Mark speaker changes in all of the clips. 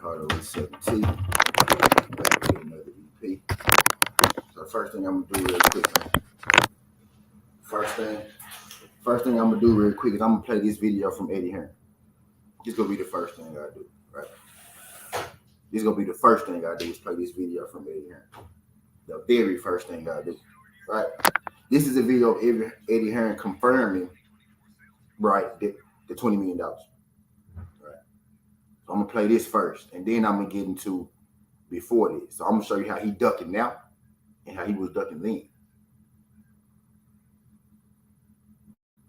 Speaker 1: Carter with 17. Back with another EP. So the first thing I'm gonna do real quick, man. First thing I'm gonna do real quick is I'm gonna play this video from Eddie Hearn. This is gonna be the first thing I do, right? This is gonna be the first thing I do is play this video from Eddie Hearn. The very first thing I do, right? This is a video of Eddie Hearn confirming, right, the $20 million. Right. So I'm gonna play this first, and then I'm gonna get into before this. So I'm gonna show you how he ducking now and how he was ducking then.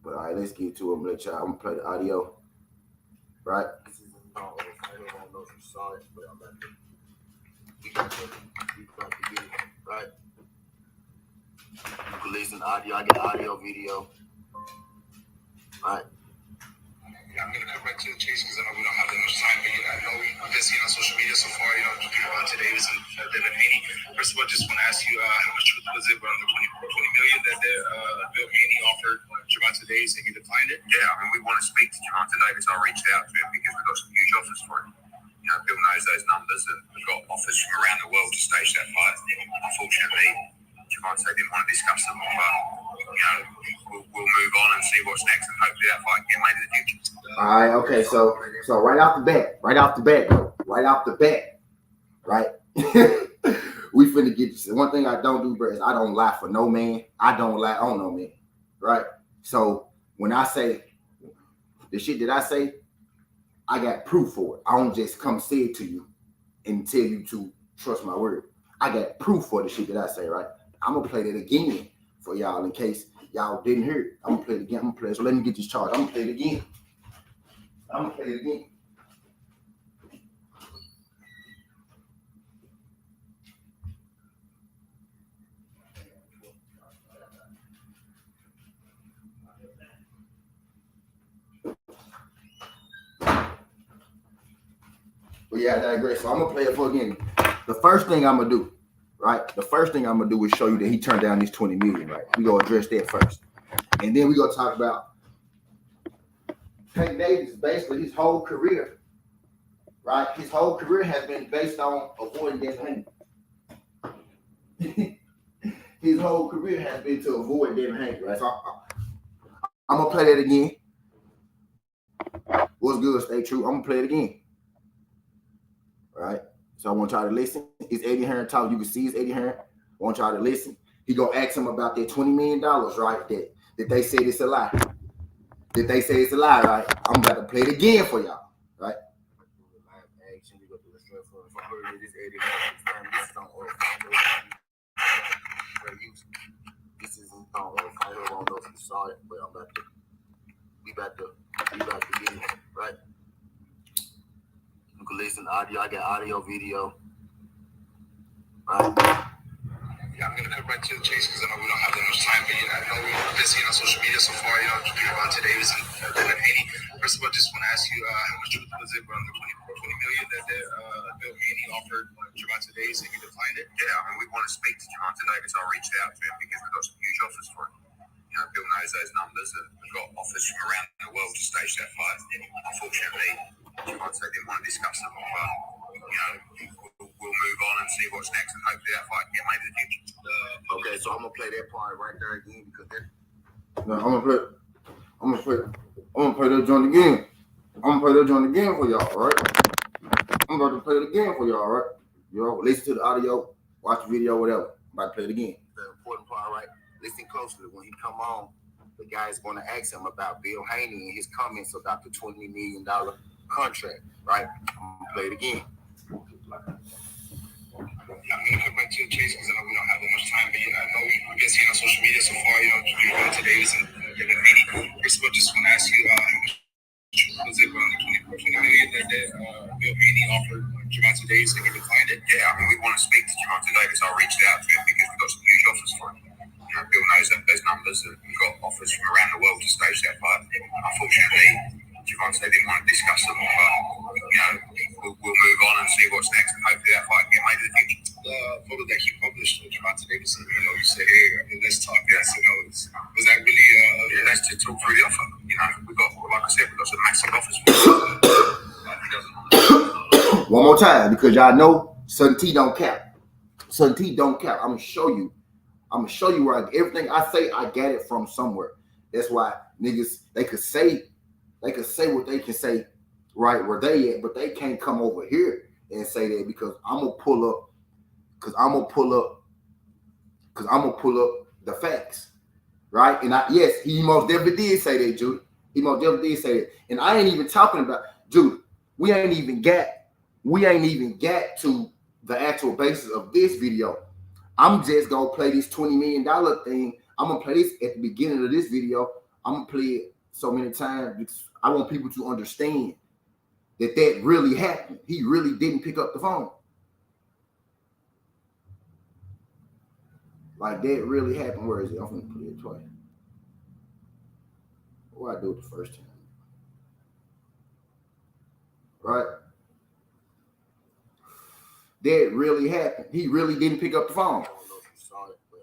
Speaker 1: But all right, let's get to it. I'm gonna play the audio. Right? This is I don't know if you saw it, but I'm about to. We got to get it, right? You can listen to audio. I got audio, video. All right.
Speaker 2: I'm going to cut right to the chase because I know we don't have that much time. But I know we've been seeing on social media so far, Javante Davis and Devin Haney. First of all, just want to ask you how much truth was it around the $20 million that Bill Haney offered Javante Davis and he declined it?
Speaker 3: Yeah, I mean, we want to speak to Javante Davis. I reached out to him because we've got some huge offers for him. Bill knows those numbers, and we've got offers from around the world to stage that fight. Unfortunately, Javante didn't want to discuss them, but we'll move on and see what's next, and hopefully that fight can get made in the future.
Speaker 1: All right, okay, so right off the bat, right? We finna get this. One thing I don't do, bro, is I don't lie for no man. I don't lie on no man, right? So when I say the shit that I say, I got proof for it. I don't just come say it to you and tell you to trust my word. I got proof for the shit that I say, right? I'm gonna play that again for y'all in case y'all didn't hear it. I'm gonna play it again. I'm gonna play it. So let me get this charge. I'm gonna play it again. But yeah, I digress. So I'm gonna play it for again. The first thing I'm gonna do, right? The first thing I'm gonna do is show you that he turned down these $20 million, right? We gonna address that first, and then we gonna talk about Tank Davis. Basically, his whole career, right? His whole career has been based on avoiding Devin Haney. His whole career has been to avoid Devin Haney, right? So I'm gonna play that again. What's good? Stay true. I'm gonna play it again. Right? So I want y'all to listen. It's Eddie Hearn talking. You can see it's Eddie Hearn. I want y'all to listen. He gonna ask him about that $20 million, right? That they said it's a lie. That they say it's a lie, right? I'm about to play it again for y'all, right? This isn't I don't know if you saw it, but I'm about to. We about to get it, right? You can listen to audio. I got audio, video. Right.
Speaker 2: Yeah, I'm going to cut right to the chase because I know we don't have that much time. But I know we've been seeing on social media so far, Javante Davis and Devin Haney. First of all, just want to ask you how much truth was it around the $20 million that Bill Haney offered Javante Davis and he declined it?
Speaker 3: Yeah, I mean, we want to speak to Javante Davis. I reached out to him because we've got some huge offers for him. Bill knows those numbers, and we've got offers from around the world to stage that fight. Unfortunately, Javante didn't want to discuss them, but we'll move on and see what's next, and hopefully that fight can get made in the future.
Speaker 1: Okay, so I'm gonna play that part right there again because I'm gonna play that joint again. I'm gonna play that joint again for y'all, right? I'm about to play it again for y'all, right? Listen to the audio, watch the video, whatever. I'm about to play it again. The important part, right? Listen closely. When he come on, the guy is going to ask him about Bill Haney and his comments about the $20 million contract, right? I'm gonna play it again.
Speaker 2: I'm going to cut right to the chase because I know we don't have that much time. But I know we've been seeing on social media so far, Javante Davis and Devin Haney. First of all, just want to ask you how much was it around the $20 million that Bill Haney offered Javante Davis and he declined it?
Speaker 3: Yeah, I mean, we want to speak to Javante Davis. I reached out to him because we've got some huge offers for him. Bill knows those numbers, and we've got offers from around the world to stage that fight. Unfortunately, Javante didn't want to discuss them, but we'll move on and see what's next, and hopefully that fight can get made in the future.
Speaker 2: The photo that he published with Javante Davis, you said, hey, let's talk. Yes, was that really?
Speaker 3: Let's just talk through the offer. We've got, like I said, we've got some massive offers.
Speaker 1: One more time. Because y'all know Son T don't cap. Son T don't cap. I'm gonna show you where everything I say, I get it from somewhere. That's why niggas, they could say what they can say right where they at, but they can't come over here and say that because I'm gonna pull up the facts, right? And yes, he most definitely did say that, Judy. He most definitely did say that. And I ain't even talking about, Judy, we ain't even got to the actual basis of this video. I'm just gonna play this $20 million thing. I'm gonna play this at the beginning of this video. I'm gonna play it so many times because I want people to understand that really happened. He really didn't pick up the phone. Like that really happened. Where is it? I'm gonna play it twice. What do I do it the first time? Right? That really happened. He really didn't pick up the phone.
Speaker 4: I don't know if you saw it, but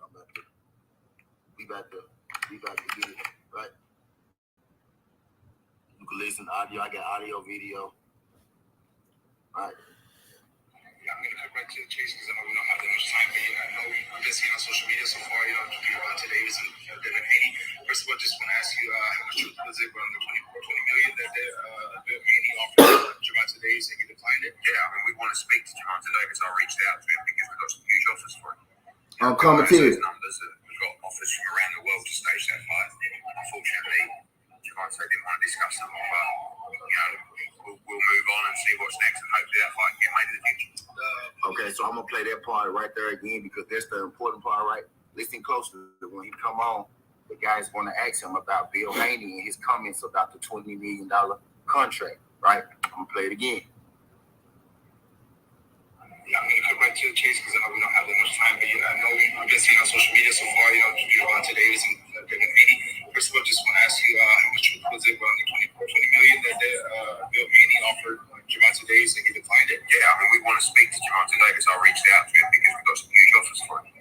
Speaker 4: we about to get it, right? You can listen to audio. I got audio, video. Right.
Speaker 2: Yeah, I'm gonna cut right to the chase because I know we don't have that much time. But I know we've been seeing on social media so far, Javante Davis and Devin Haney. First of all, just want to ask you, how much truth was it around the 20 million that Bill Haney offered Javante Davis and he declined it?
Speaker 3: Yeah, I mean, we want to speak to Javante Davis. I reached out to him because we've got some huge offers for him.
Speaker 1: I'm coming to you.
Speaker 3: Numbers, we've got offers from around the world to stage that fight. Unfortunately, Javante didn't want to discuss them, but we'll move on and see what's next, and hopefully that fight can get made in the future.
Speaker 4: Okay, so I'm gonna play that part right there again because that's the important part, right? Listen closely. When he come on, the guy's going to ask him about Bill Haney and his comments about the $20 million contract, right? I'm gonna play it again.
Speaker 2: Yeah, I'm gonna cut right to the chase because I know we don't have that much time. But I know we've been seeing on social media so far, Javante Davis and Devin Haney. First of all, just want to ask you, how much truth was it around the 20 million that Bill Haney offered Javante Davis and he declined it?
Speaker 3: Yeah, I mean, we want to speak to Javante Davis. I reached out to him because we've got some huge offers for him.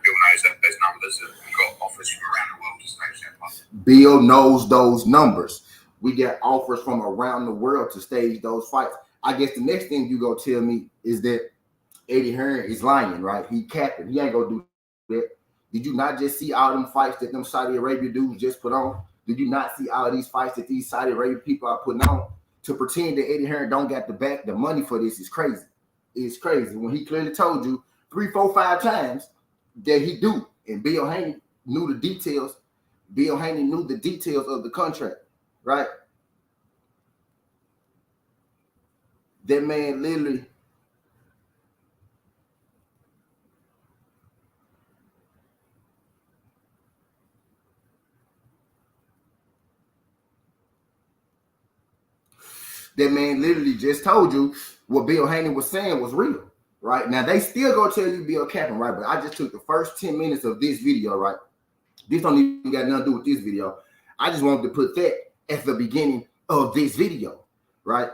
Speaker 3: Bill knows those numbers, and we've got offers from around the world to stage that fight.
Speaker 1: Bill knows those numbers. We get offers from around the world to stage those fights. I guess the next thing you go tell me is that Eddie Hearn is lying, right? He capping. He ain't gonna do that. Did you not just see all them fights that them Saudi Arabia dudes just put on? Did you not see all these fights that these Saudi Arabia people are putting on? To pretend that Eddie Hearn don't got the money for this is crazy. It's crazy. When he clearly told you 3, 4, 5 times that he do. And Bill Haney knew the details. Bill Haney knew the details of the contract, right? That man literally just told you what Bill Haney was saying was real, right? Now, they still gonna tell you Bill capping, right? But I just took the first 10 minutes of this video, right? This don't even got nothing to do with this video. I just wanted to put that at the beginning of this video, right?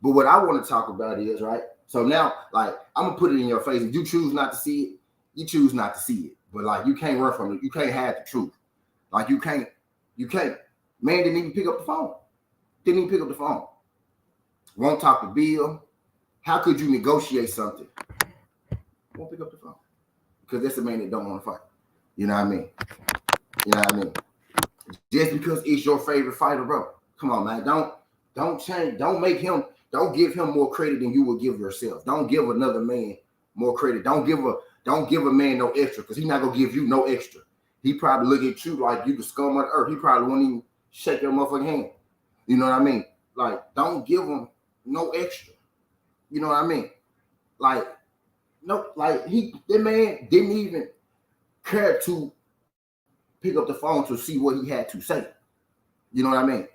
Speaker 1: But what I want to talk about is, right? So now, like, I'm gonna put it in your face. If you choose not to see it, you choose not to see it. But like, you can't run from it. You can't hide the truth. Like, you can't. Man didn't even pick up the phone. Didn't even pick up the phone. Won't talk to Bill. How could you negotiate something? Won't pick up the phone. Because that's a man that don't want to fight. You know what I mean? You know what I mean? Just because it's your favorite fighter, bro. Come on, man. Don't change. Don't give him more credit than you will give yourself. Don't give another man more credit. Don't give a man no extra, because he's not gonna give you no extra. He probably look at you like you the scum of the earth. He probably won't even shake your motherfucking hand. You know what I mean? Like, don't give him no extra. You know what I mean? Like, no, like that man didn't even care to pick up the phone to see what he had to say. You know what I mean?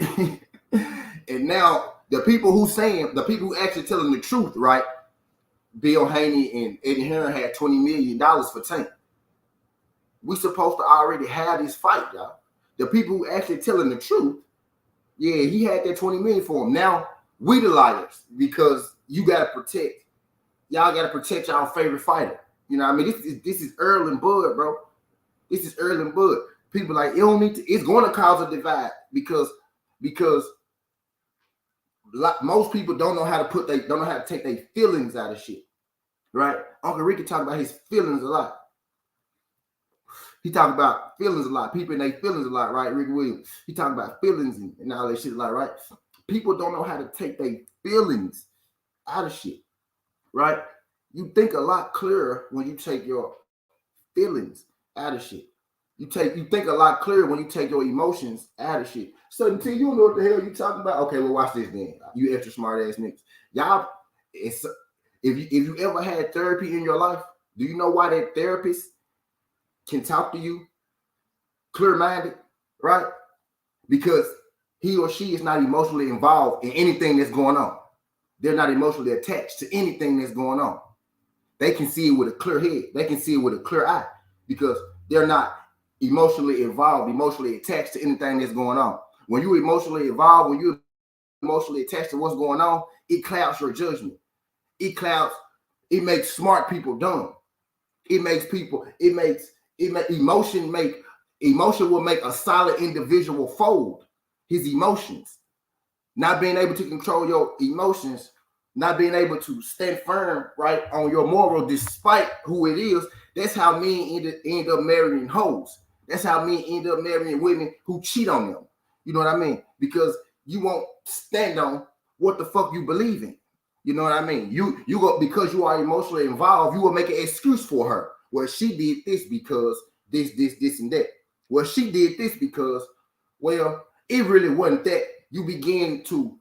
Speaker 1: And now the people who actually telling the truth, right? Bill Haney and Eddie Hearn had $20 million for Tank. We supposed to already have this fight, y'all. The people who actually telling the truth, yeah, he had that $20 million for him. Now we the liars, because y'all gotta protect y'all favorite fighter. You know what I mean? This is Earl and Bud, bro. This is Earl and Bud. People like, it don't need to, it's going to cause a divide because most people don't know how to take their feelings out of shit, right? Uncle Ricky talk about his feelings a lot. He talk about feelings a lot. People in their feelings a lot, right? Ricky Williams. He talk about feelings and all that shit a lot, right? People don't know how to take their feelings out of shit, right? You think a lot clearer when you take your feelings out of shit. You think a lot clearer when you take your emotions out of shit. So until you don't know what the hell you talking about, okay, well watch this then. You extra smart ass niggas. Y'all, if you ever had therapy in your life, do you know why that therapist can talk to you clear-minded, right? Because he or she is not emotionally involved in anything that's going on. They're not emotionally attached to anything that's going on. They can see it with a clear head. They can see it with a clear eye because they're not emotionally involved, emotionally attached to anything that's going on. When you're emotionally involved, when you're emotionally attached to what's going on, it clouds your judgment. It makes smart people dumb. Emotion will make a solid individual fold his emotions. Not being able to control your emotions, not being able to stand firm, right, on your moral despite who it is. That's how men end up marrying hoes. That's how men end up marrying women who cheat on them. You know what I mean? Because you won't stand on what the fuck you believe in. You know what I mean? You go because you are emotionally involved, you will make an excuse for her. Well, she did this because this, and that. Well, she did this because, well, it really wasn't that. You begin to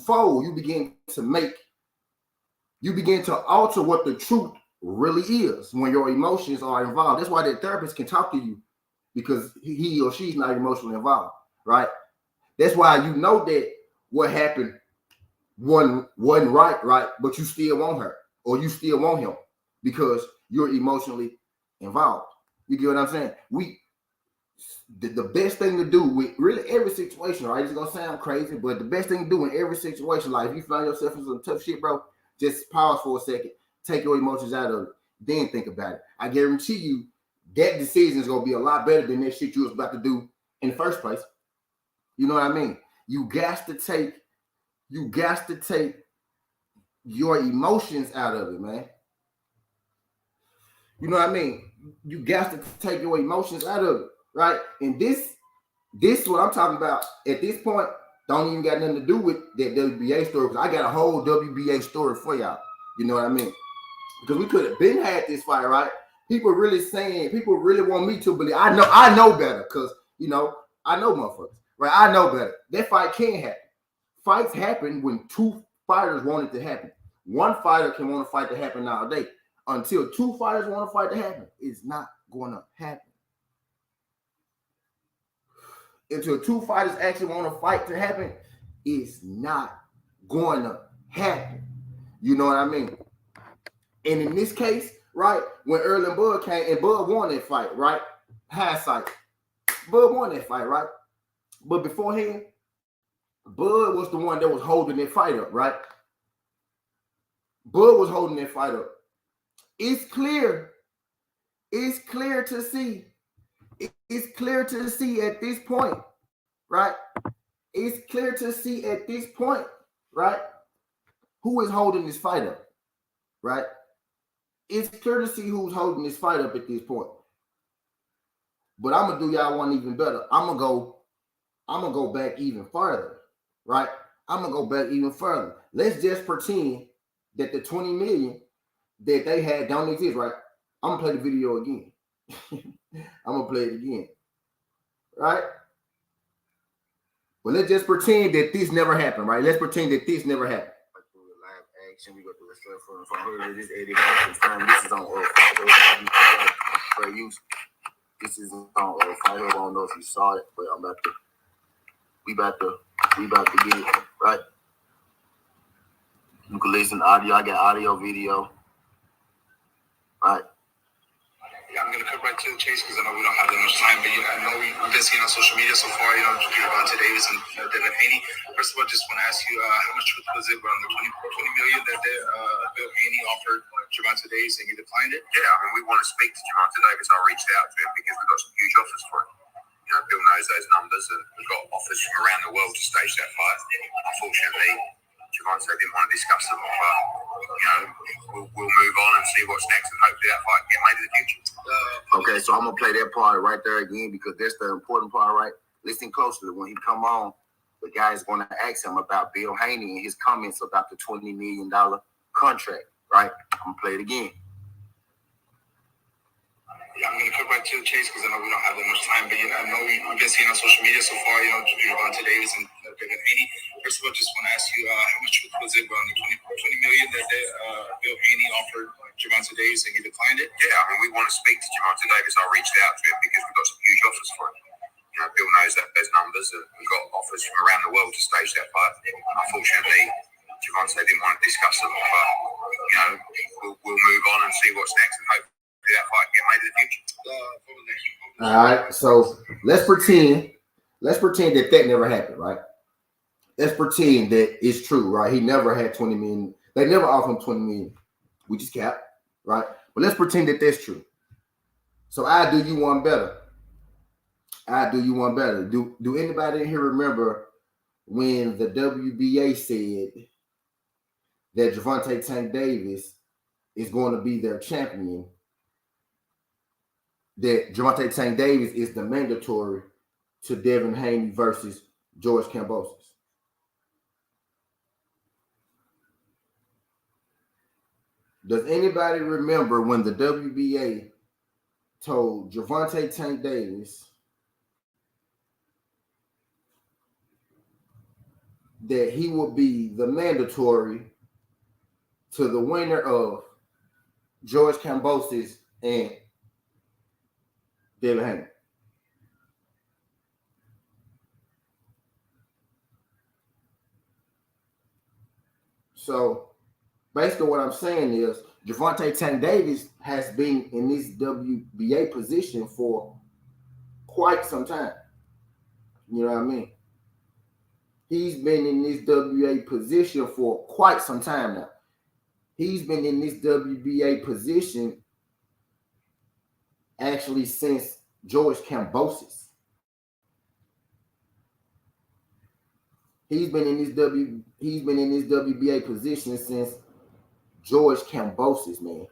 Speaker 1: fold. You begin to alter what the truth really is when your emotions are involved. That's why that therapist can talk to you because he or she's not emotionally involved, right? That's why you know that what happened wasn't right, but you still want her or you still want him because you're emotionally involved. You get what I'm saying? The best thing to do with really every situation, right? It's gonna sound crazy, but the best thing to do in every situation, like if you find yourself in some tough shit, bro, just pause for a second, take your emotions out of it, then think about it. I guarantee you that decision is gonna be a lot better than that shit you was about to do in the first place. You know what I mean? You got to take your emotions out of it, man. You know what I mean? You got to take your emotions out of it, right? And this what I'm talking about at this point don't even got nothing to do with that WBA story because I got a whole WBA story for y'all. You know what I mean? Because we could have been had this fight, right? People really want me to believe. I know better because, you know, I know motherfuckers, right? I know better. That fight can happen. Fights happen when two fighters want it to happen. One fighter can want a fight to happen all day. Until two fighters want a fight to happen, it's not going to happen. Until two fighters actually want a fight to happen, it's not going to happen. You know what I mean? And in this case, right, when Earl and Bud came, and Bud won that fight, right? Hindsight. Bud won that fight, right? But beforehand, Bud was the one that was holding that fight up, right? Bud was holding that fight up. It's clear to see. It's clear to see at this point, right? It's clear to see at this point, right? Who is holding this fight up, right? It's clear to see who's holding this fight up at this point. But I'm gonna do y'all one even better. I'm gonna go back even further, right? I'm gonna go back even further. Let's just pretend that the 20 million that they had don't exist, right? I'm gonna play the video again. I'm gonna play it again, right? But let's just pretend that this never happened, right? Let's pretend that this never happened.
Speaker 4: Live action, we go through a straight from her. This Eddie confirmed. This is on for use. This is on Fighter. I don't know if you saw it, but we about to get it right. You can listen to audio. I got audio, video. All right.
Speaker 2: Yeah, I'm going to cut right to the chase because I know we don't have that much time. But I know we've been seeing on social media so far, you know, Gervonta Davis and Devin Haney. First of all, just want to ask you how much truth was it around the 20 million that Bill Haney offered Gervonta Davis and you declined it?
Speaker 3: Yeah, I mean, we want to speak to Gervonta Davis. I reached out to him because we got some huge offers for him. You Bill knows those numbers, and we've got offers from around the world to stage that fight. Unfortunately, Gervonta didn't want to discuss them, but we'll move on and see what's next, and hopefully that fight can get made in the future.
Speaker 4: Okay, so I'm gonna play that part right there again because that's the important part, right? Listen closely. When he come on, the guy is gonna ask him about Bill Haney and his comments about the $20 million contract, right? I'm gonna play it again.
Speaker 2: Yeah, I'm going to cut right to the chase because I know we don't have that much time. But I know we've been seeing on social media so far, Gervonta Davis and Devin Haney. First of all, just want to ask you, how much truth was it around the $20 million that Bill Haney offered Gervonta Davis and he declined it?
Speaker 3: Yeah, I mean, we want to speak to Gervonta Davis. I reached out to him because we've got some huge offers for him. Bill knows those numbers, and we've got offers from around the world to stage that fight. Unfortunately, Gervonta didn't want to discuss them, but we'll move on and see what's next, and hopefully that fight get made in the future.
Speaker 1: All right, so let's pretend that never happened, right? Let's pretend that it's true, right? He never had 20 million. They never offered him 20 million. We just capped, right? But let's pretend that that's true. So I do you one better. Do anybody in here remember when the WBA said that Gervonta Tank Davis is going to be their champion? That Gervonta Tank Davis is the mandatory to Devin Haney versus George Kambosos. Does anybody remember when the WBA told Gervonta Tank Davis that he would be the mandatory to the winner of George Kambosos and Devin Haney? So basically what I'm saying is Gervonta Tank Davis has been in this WBA position for quite some time. You know what I mean? He's been in this WBA position for quite some time now. He's been in this WBA position actually since George Kambosos. He's been in this WBA position since George Kambosos, man.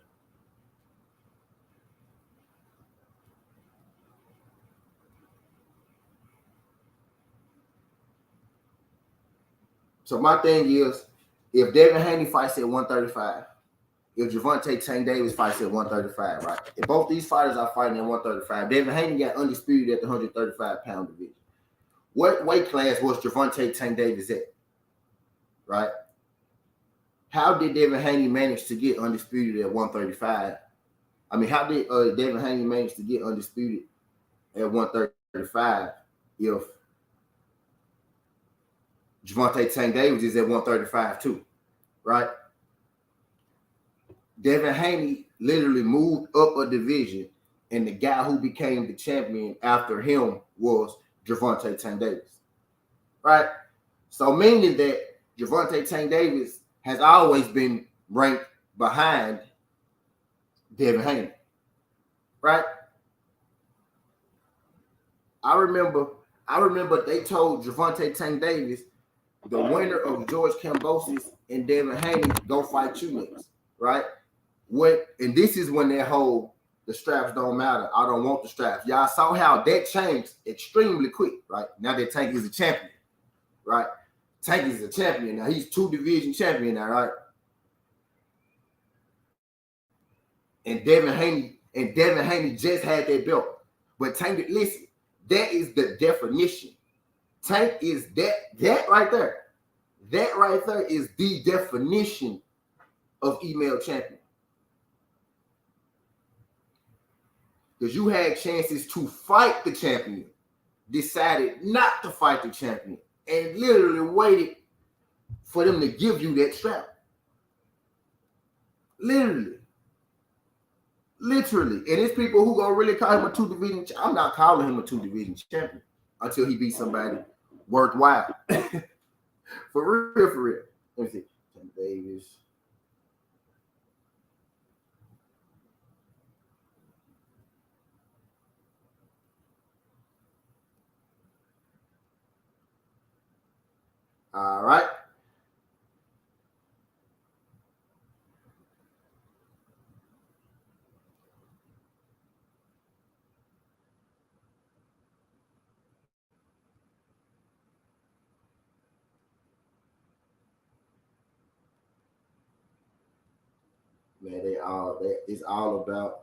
Speaker 1: So my thing is, if Devin Haney fights at 135, if Gervonta Tank Davis fights at 135, right? If both these fighters are fighting at 135, Devin Haney got undisputed at the 135-pound division. What weight class was Gervonta Tank Davis at? Right? How did Devin Haney manage to get undisputed at 135? I mean, how did Devin Haney manage to get undisputed at 135 if Gervonta Tank Davis is at 135 too, right? Devin Haney literally moved up a division, and the guy who became the champion after him was Gervonta Tank Davis, right? So meaning that Gervonta Tank Davis has always been ranked behind Devin Haney, right? I remember they told Gervonta Tank Davis, the winner of George Kambosos and Devin Haney, go fight you next, right? And this is when that whole the straps don't matter. I don't want the straps. Y'all saw how that changed extremely quick, right? Now that Tank is a champion, right? Tank is a champion now. He's 2-division champion now, right? And Devin Haney just had that belt. But Tank, listen, that is the definition. Tank is that right there. That right there is the definition of email champion. Because you had chances to fight the champion, decided not to fight the champion, and literally waited for them to give you that strap. Literally. And it's people who gonna really call him a 2-division. I'm not calling him a 2-division champion until he beats somebody worthwhile. For real. Let me see. Tank Davis. All right. Man, it's all about.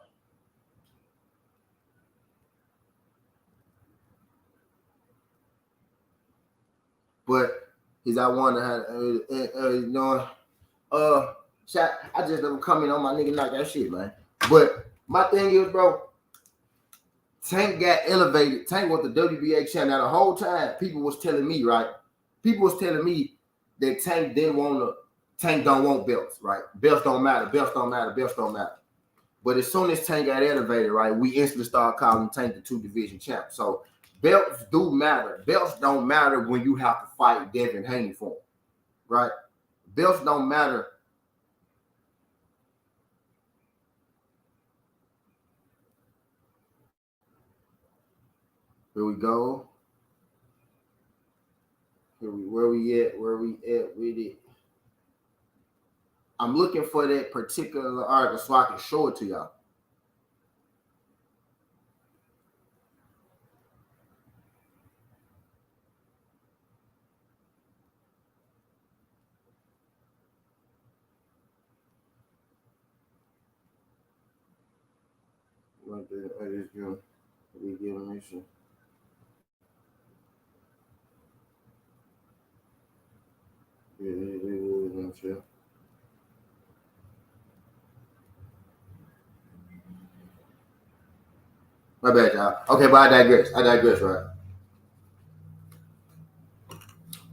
Speaker 1: But I wonder how you know. I just don't come in on my nigga like that shit, man. But my thing is, bro, Tank got elevated. Tank was the WBA champ. Now the whole time, people was telling me, right? People was telling me that Tank don't want belts, right? Belts don't matter. Belts don't matter. Belts don't matter. But as soon as Tank got elevated, right, we instantly started calling Tank the 2 division champ. So belts do matter. Belts don't matter when you have to fight Devin Haney for them, right? Belts don't matter. Here we go. Where we at with it? I'm looking for that particular article so I can show it to y'all. What the is going to be giving mission? Yeah. My bad, y'all. Okay, but I digress, right?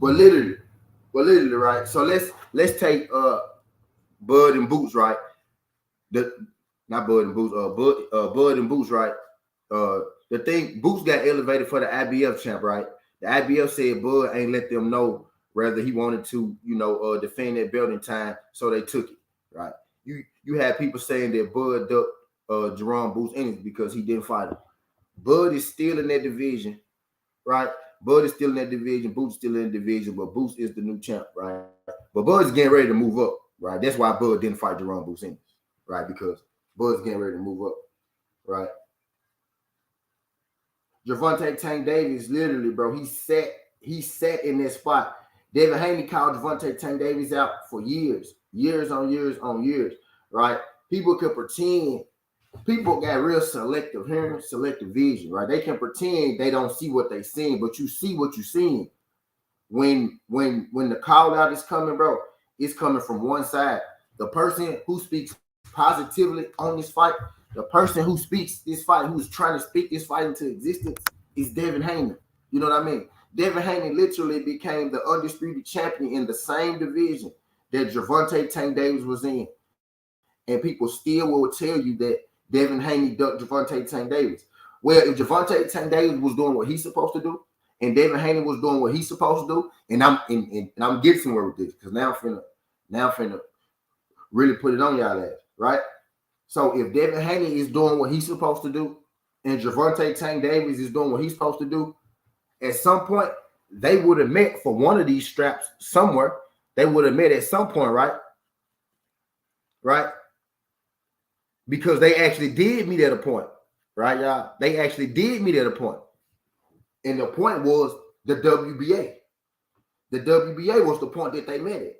Speaker 1: But literally, right? So let's take Bud and Boots, right? Not Bud and Boots, Bud and Boots, right? The thing, Boots got elevated for the IBF champ, right? The IBF said Bud ain't let them know whether he wanted to, defend that belt in time, so they took it, right? You had people saying that Bud ducked Jerome Boots in it because he didn't fight him. Bud is still in that division, right? Bud is still in that division. Boots still in the division, but Boots is the new champ, right? But Bud's getting ready to move up, right? That's why Bud didn't fight Jerome Boots in, right? Because Bud's getting ready to move up, right? Gervonta Tank Davis, literally, bro, he sat in that spot. Devin Haney called Gervonta Tank Davis out for years on years, right? People could pretend. People got real selective hearing, selective vision, right? They can pretend they don't see what they seeing, but you see what you're seeing. When the call out is coming, bro, it's coming from one side. The person who speaks positively on this fight, the person who speaks this fight, who's trying to speak this fight into existence, is Devin Haney. You know what I mean? Devin Haney literally became the undisputed champion in the same division that Gervonta Tank Davis was in. And people still will tell you that Devin Haney ducked Gervonta Tank Davis. Well, if Gervonta Tank Davis was doing what he's supposed to do, and Devin Haney was doing what he's supposed to do, and I'm getting somewhere with this because now I'm finna really put it on y'all ass, right? So if Devin Haney is doing what he's supposed to do, and Gervonta Tank Davis is doing what he's supposed to do, at some point they would have met for one of these straps somewhere. They would have met at some point, right? Right? Because they actually did meet at a point, right, y'all? They actually did meet at a point. And the point was the WBA. The WBA was the point that they met at.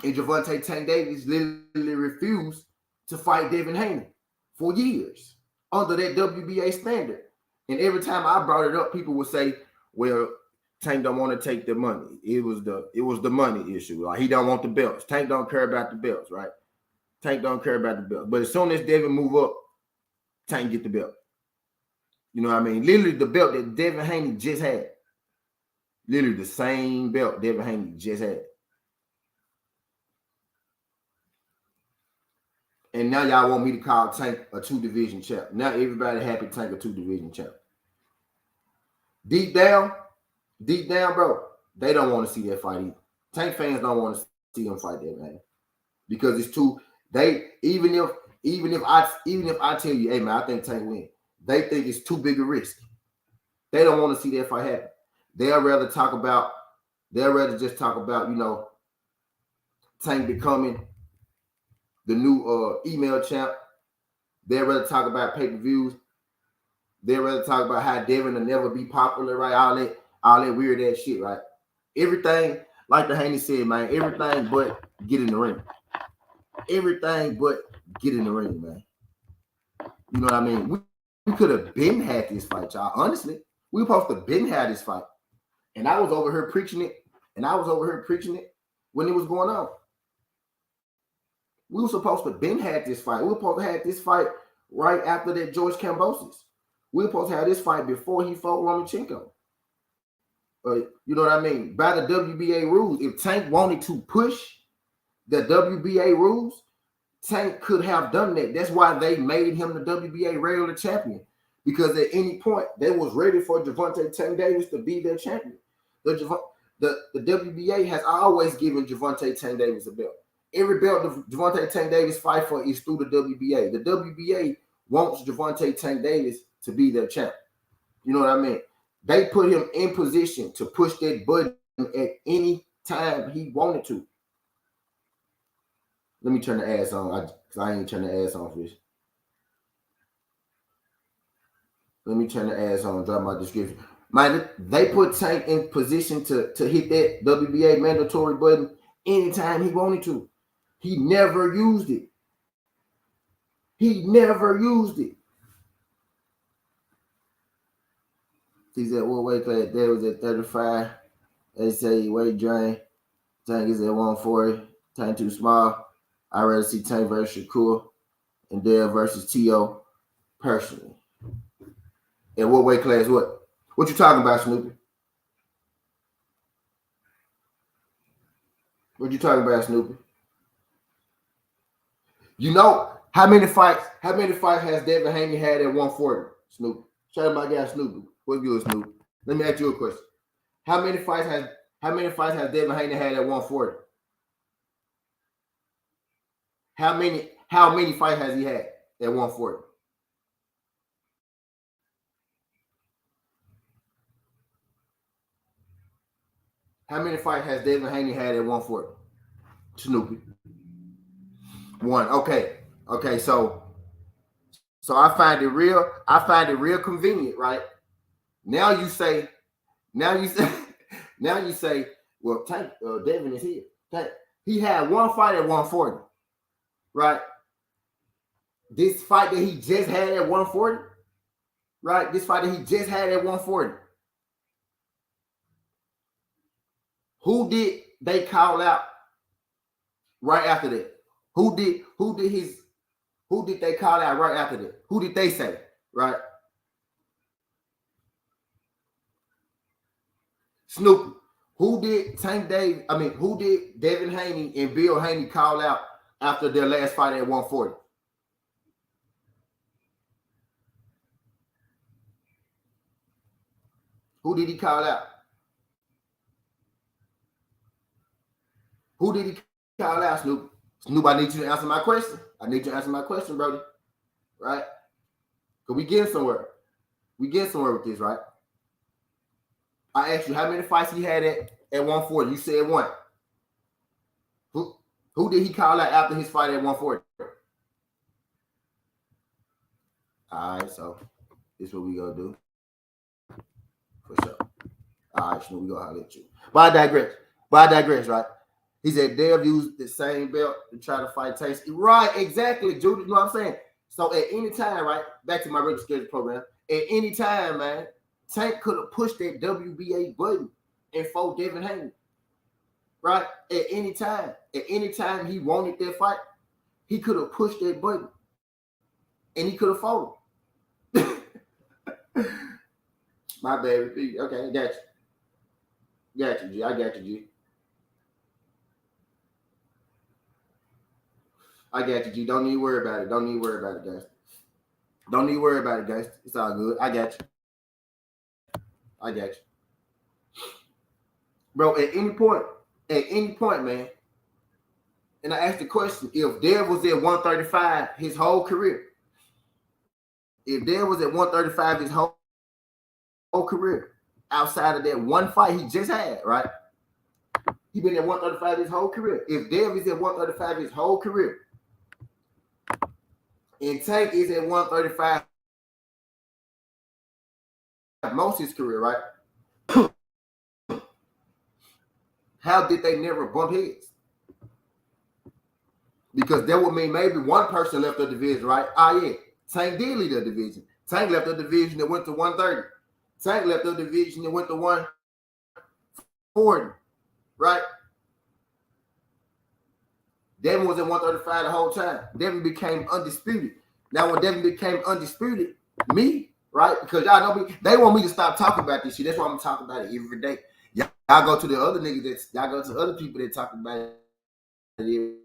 Speaker 1: And Gervonta Tank Davis literally refused to fight Devin Haney for years under that WBA standard. And every time I brought it up, people would say, well, Tank don't want to take the money. It was the money issue. Like, he don't want the belts. Tank don't care about the belts, right? Tank don't care about the belt. But as soon as Devin move up, Tank get the belt. You know what I mean? Literally the belt that Devin Haney just had. Literally the same belt Devin Haney just had. And now y'all want me to call Tank a 2-division champ. Now everybody happy Tank a 2-division champ. Deep down, bro, they don't want to see that fight either. Tank fans don't want to see him fight Devin Haney. Because it's too. Even if I tell you, hey man, I think Tank win, they think it's too big a risk. They don't want to see that fight happen. They'll rather talk about They'd rather just talk about, Tank becoming the new email champ. They'd rather talk about pay-per-views. They'd rather talk about how Devin will never be popular, right? All that weird ass shit, right? Everything, like the Haney said, man, everything but get in the ring. Everything but get in the ring, man. You know what I mean? We could have been had this fight, y'all. Honestly, we were supposed to have been had this fight. And I was over here preaching it. When it was going on. We were supposed to have been had this fight. We were supposed to have had this fight right after that George Kambosos. We were supposed to have this fight before he fought Lomachenko. You know what I mean? By the WBA rules, if Tank wanted to push the WBA rules, Tank could have done that. That's why they made him the WBA regular champion. Because at any point, they was ready for Gervonta Tank Davis to be their champion. The WBA has always given Gervonta Tank Davis a belt. Every belt Gervonta Tank Davis fight for is through the WBA. The WBA wants Gervonta Tank Davis to be their champ. You know what I mean? They put him in position to push that button at any time he wanted to. Let me turn the ads on, because I ain't turn the ads on for this. Let me turn the ads on, drop my description. They put Tank in position to hit that WBA mandatory button anytime he wanted to. He never used it. He's at what weight class? There was at 35. They say weight drain. Tank is at 140. Tank too small. I'd rather see Tank versus Shakur and Dale versus T.O. personally. And what weight class? What you talking about, Snoopy? What you talking about, Snoopy? You know how many fights has Devin Haney had at 140, Snoopy? Shout out my guy Snoopy. What's good, Snoopy? Let me ask you a question. How many fights has Devin Haney had at 140? How many fights has he had at 140? How many fights has Devin Haney had at 140? Snoopy. One. Okay. So I find it real convenient, right? Now you say, well, Tank, Devin is here. Tank, he had one fight at 140, right? This fight that he just had at 140, right? This fight that he just had at 140. Who did they call out right after that? Who did they call out right after that? Who did they say, right? Snoopy. Who did Devin Haney and Bill Haney call out after their last fight at 140? Who did he call out? Who did he call out, Snoop? Snoop, I need you to answer my question. Brody. Right? Because we getting somewhere. We getting somewhere with this, right? I asked you how many fights he had at 140. You said one. Who did he call out after his fight at 140? All right, so this is what we gonna do. For sure. All right, Snoop, we gonna holler at you. But I digress, right? He said Dev used the same belt to try to fight Tasty. Right, exactly, Judy. You know what I'm saying? So at any time, right? Back to my regular schedule program. At any time, man, Tank could have pushed that WBA button and fought Devin Haney. Right? At any time he wanted that fight, he could have pushed that button and he could have fought him. My bad. Okay, I got you. Got you, G. I got you, G. I got you, G. Don't need to worry about it. Don't need to worry about it, guys. Don't need to worry about it, guys. It's all good. I got you. Bro, at any point, man, and I asked the question, if Dev was at 135 his whole career, outside of that one fight he just had, right? He been at 135 his whole career. If Dev is at 135 his whole career, and Tank is at 135 most of his career, right? How did they never bump heads? Because that would mean maybe one person left the division, right? Yeah, Tank did lead the division. Tank left the division that went to 130. Tank left the division that went to 140, right? Devin was at 135 the whole time. Devin became undisputed. Now, when Devin became undisputed, me, right? Because y'all know me, they want me to stop talking about this shit. That's why I'm talking about it every day. Y'all go to the other niggas y'all go to other people that talk about it every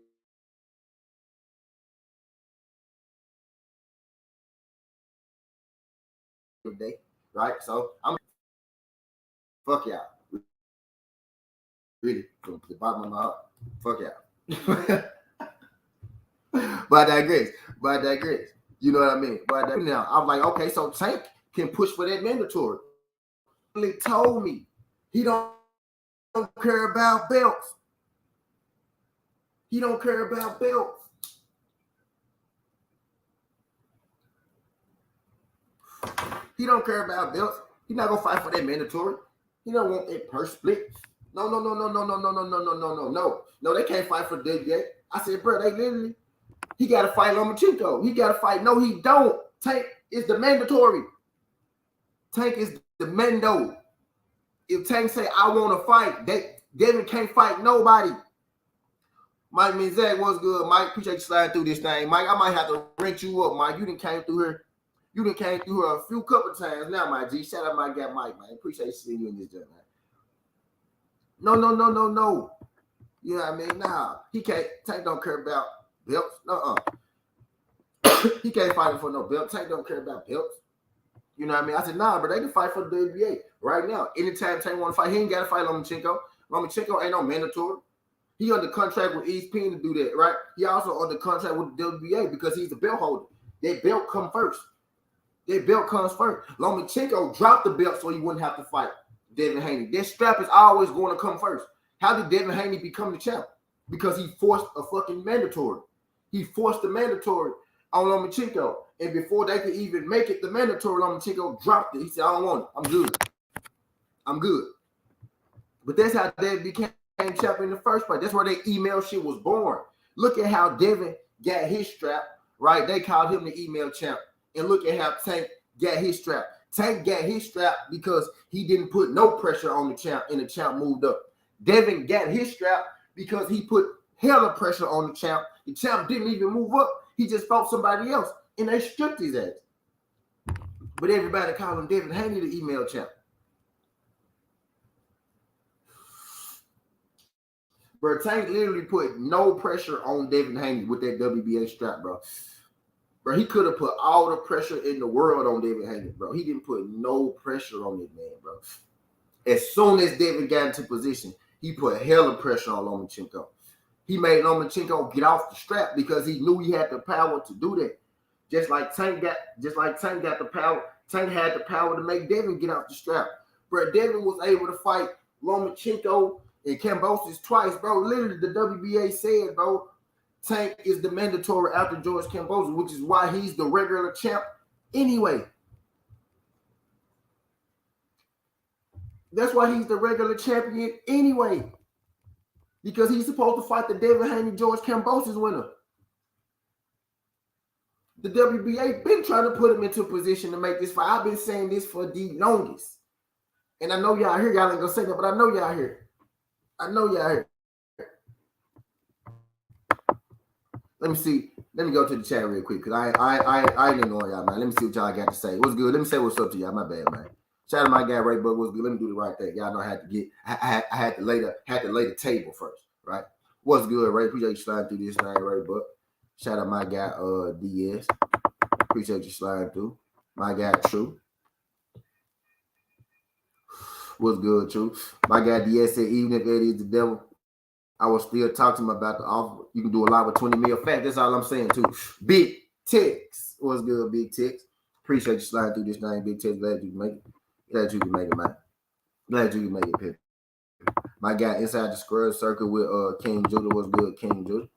Speaker 1: day, right? So I'm fuck y'all. Really, from the bottom of my heart, fuck y'all. But I digress. You know what I mean? But now I'm like, okay, so Tank can push for that mandatory. He told me he don't care about belts. He don't care about belts. He don't care about belts. He's not gonna fight for that mandatory. He don't want that purse split. No. No, they can't fight for the WBA. I said, bro, they literally. He got to fight Lomachenko. He got to fight. No, he don't. Tank is the mandatory. Tank is the mando. If Tank say, I want to fight, Devin can't fight nobody. Mike Mizak, what's good? Mike, appreciate you sliding through this thing. Mike, I might have to rent you up, Mike. You done came through here. A few couple times now, my G. Shout out my guy, Mike, man. Appreciate you seeing you in this joint, man. No. You know what I mean? Nah. He can't. Tank don't care about belts. He can't fight for no belt. Tank don't care about belts. You know what I mean? I said, nah, but they can fight for the WBA right now. Anytime Tank want to fight, he ain't got to fight Lomachenko. Lomachenko ain't no mandatory. He under contract with ESPN to do that, right? He also under contract with the WBA because he's the belt holder. That belt comes first. Lomachenko dropped the belt so he wouldn't have to fight Devin Haney. That strap is always going to come first. How did Devin Haney become the champ? Because he forced a fucking mandatory. He forced the mandatory on Lomachenko. And before they could even make it the mandatory, Lomachenko dropped it. He said, I don't want it. I'm good. But that's how Devin became champ in the first place. That's where their email shit was born. Look at how Devin got his strap, right? They called him the email champ. And look at how Tank got his strap. Tank got his strap because he didn't put no pressure on the champ and the champ moved up. Devin got his strap because he put hella pressure on the champ. The champ didn't even move up. He just fought somebody else and they stripped his ass. But everybody called him Devin Haney the email champ. Bro, Tank literally put no pressure on Devin Haney with that WBA strap, bro. Bro, he could have put all the pressure in the world on Devin Haney, bro. He didn't put no pressure on this man, bro. As soon as Devin got into position, he put hella pressure on Lomachenko. He made Lomachenko get off the strap because he knew he had the power to do that. Just like Tank got the power. Tank had the power to make Devin get off the strap. Bro, Devin was able to fight Lomachenko and Kambosos twice, bro. Literally, the WBA said, bro, Tank is the mandatory after George Kambosos, which is why he's the regular champ anyway. That's why he's the regular champion anyway. Because he's supposed to fight the Devin Haney George Kambosos winner. The WBA been trying to put him into a position to make this fight. I've been saying this for the longest. And I know y'all here. Y'all ain't gonna say that, but I know y'all here. Let me see. Let me go to the chat real quick because I ain't ignoring y'all, man. Let me see what y'all got to say. What's good? Let me say what's up to y'all. My bad, man. Shout out to my guy Ray Bug. What's good? Let me do the right thing. Y'all know I had to lay the table first, right? What's good, Ray? Appreciate you sliding through this thing, Ray Bug. Shout out my guy DS. Appreciate you sliding through. My guy True. What's good, True? My guy DS said even if Eddie is the devil, I will still talk to him about the offer. You can do a lot with 20 mil fat. That's all I'm saying, too. Big Tex. What's good, Big Tex? Appreciate you sliding through this thing, Big Tex. Glad you can make it. Glad you can make it, man. Glad you can make it, Pip. My guy inside the square circle with King Judah. What's good, King Judah?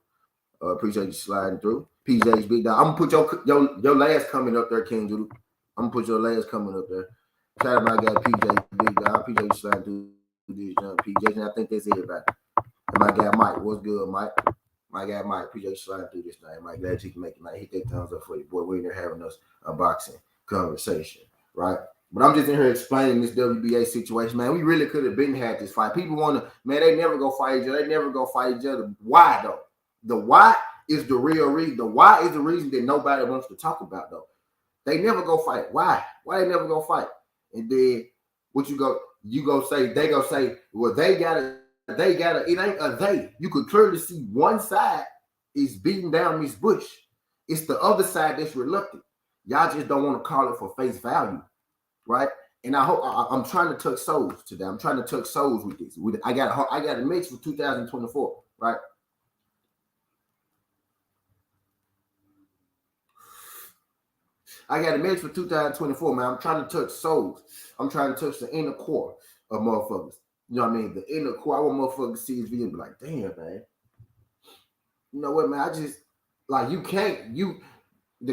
Speaker 1: Appreciate you sliding through. PJ's big dog. I'm gonna put your last comment up there, King Judah. I'm gonna put your last comment up there. Shout out my guy PJ big dog. PJ you sliding through this young PJ, and I think that's everybody. And my guy Mike, what's good, Mike? My guy Mike, appreciate you sliding through this thing. Mike, glad you can make it. Like, hit that thumbs up for you, boy. We're in there having us a boxing conversation, right? But I'm just in here explaining this WBA situation, man. We really could have been had this fight. People want to, man, they never go fight each other. They never go fight each other. Why, though? The why is the real reason. The why is the reason that nobody wants to talk about, though. They never go fight. Why? Why they never go fight? And then what you go say, they go say, well, they gotta, it ain't a they. You could clearly see one side is beating down Miss Bush. It's the other side that's reluctant. Y'all just don't want to call it for face value, right? And I hope I'm trying to touch souls today. I'm trying to touch souls with this. I got a mix for 2024, right? I got a mix for 2024, man. I'm trying to touch souls. I'm trying to touch the inner core of motherfuckers. You know what I mean? The inner core. I want motherfuckers to see this video and be like, damn, man. You know what, man? I just, like, the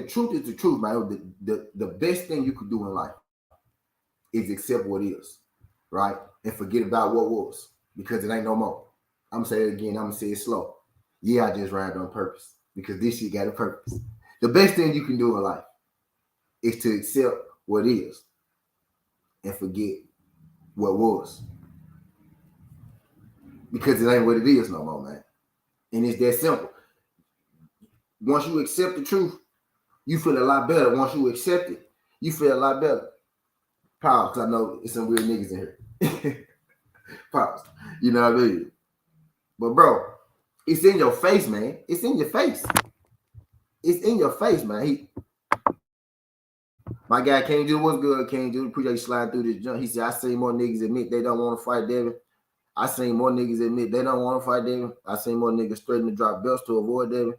Speaker 1: truth is the truth, man. The best thing you could do in life is accept what is, right? And forget about what was, because it ain't no more. I'm going to say it again. I'm going to say it slow. Yeah, I just rhymed on purpose, because this shit got a purpose. The best thing you can do in life is to accept what is and forget what was, because it ain't what it is no more, man. And it's that simple. Once you accept the truth, you feel a lot better. Once you accept it, you feel a lot better. Pause, because I know it's some weird niggas in here. Pause. You know what I mean? But, bro, it's in your face, man. It's in your face. It's in your face, man. My guy King Judah, what's good, King Judah? Appreciate you sliding through this junk. He said, I seen more niggas admit they don't want to fight Devin. I seen more niggas admit they don't want to fight Devin. I seen more niggas threaten to drop belts to avoid Devin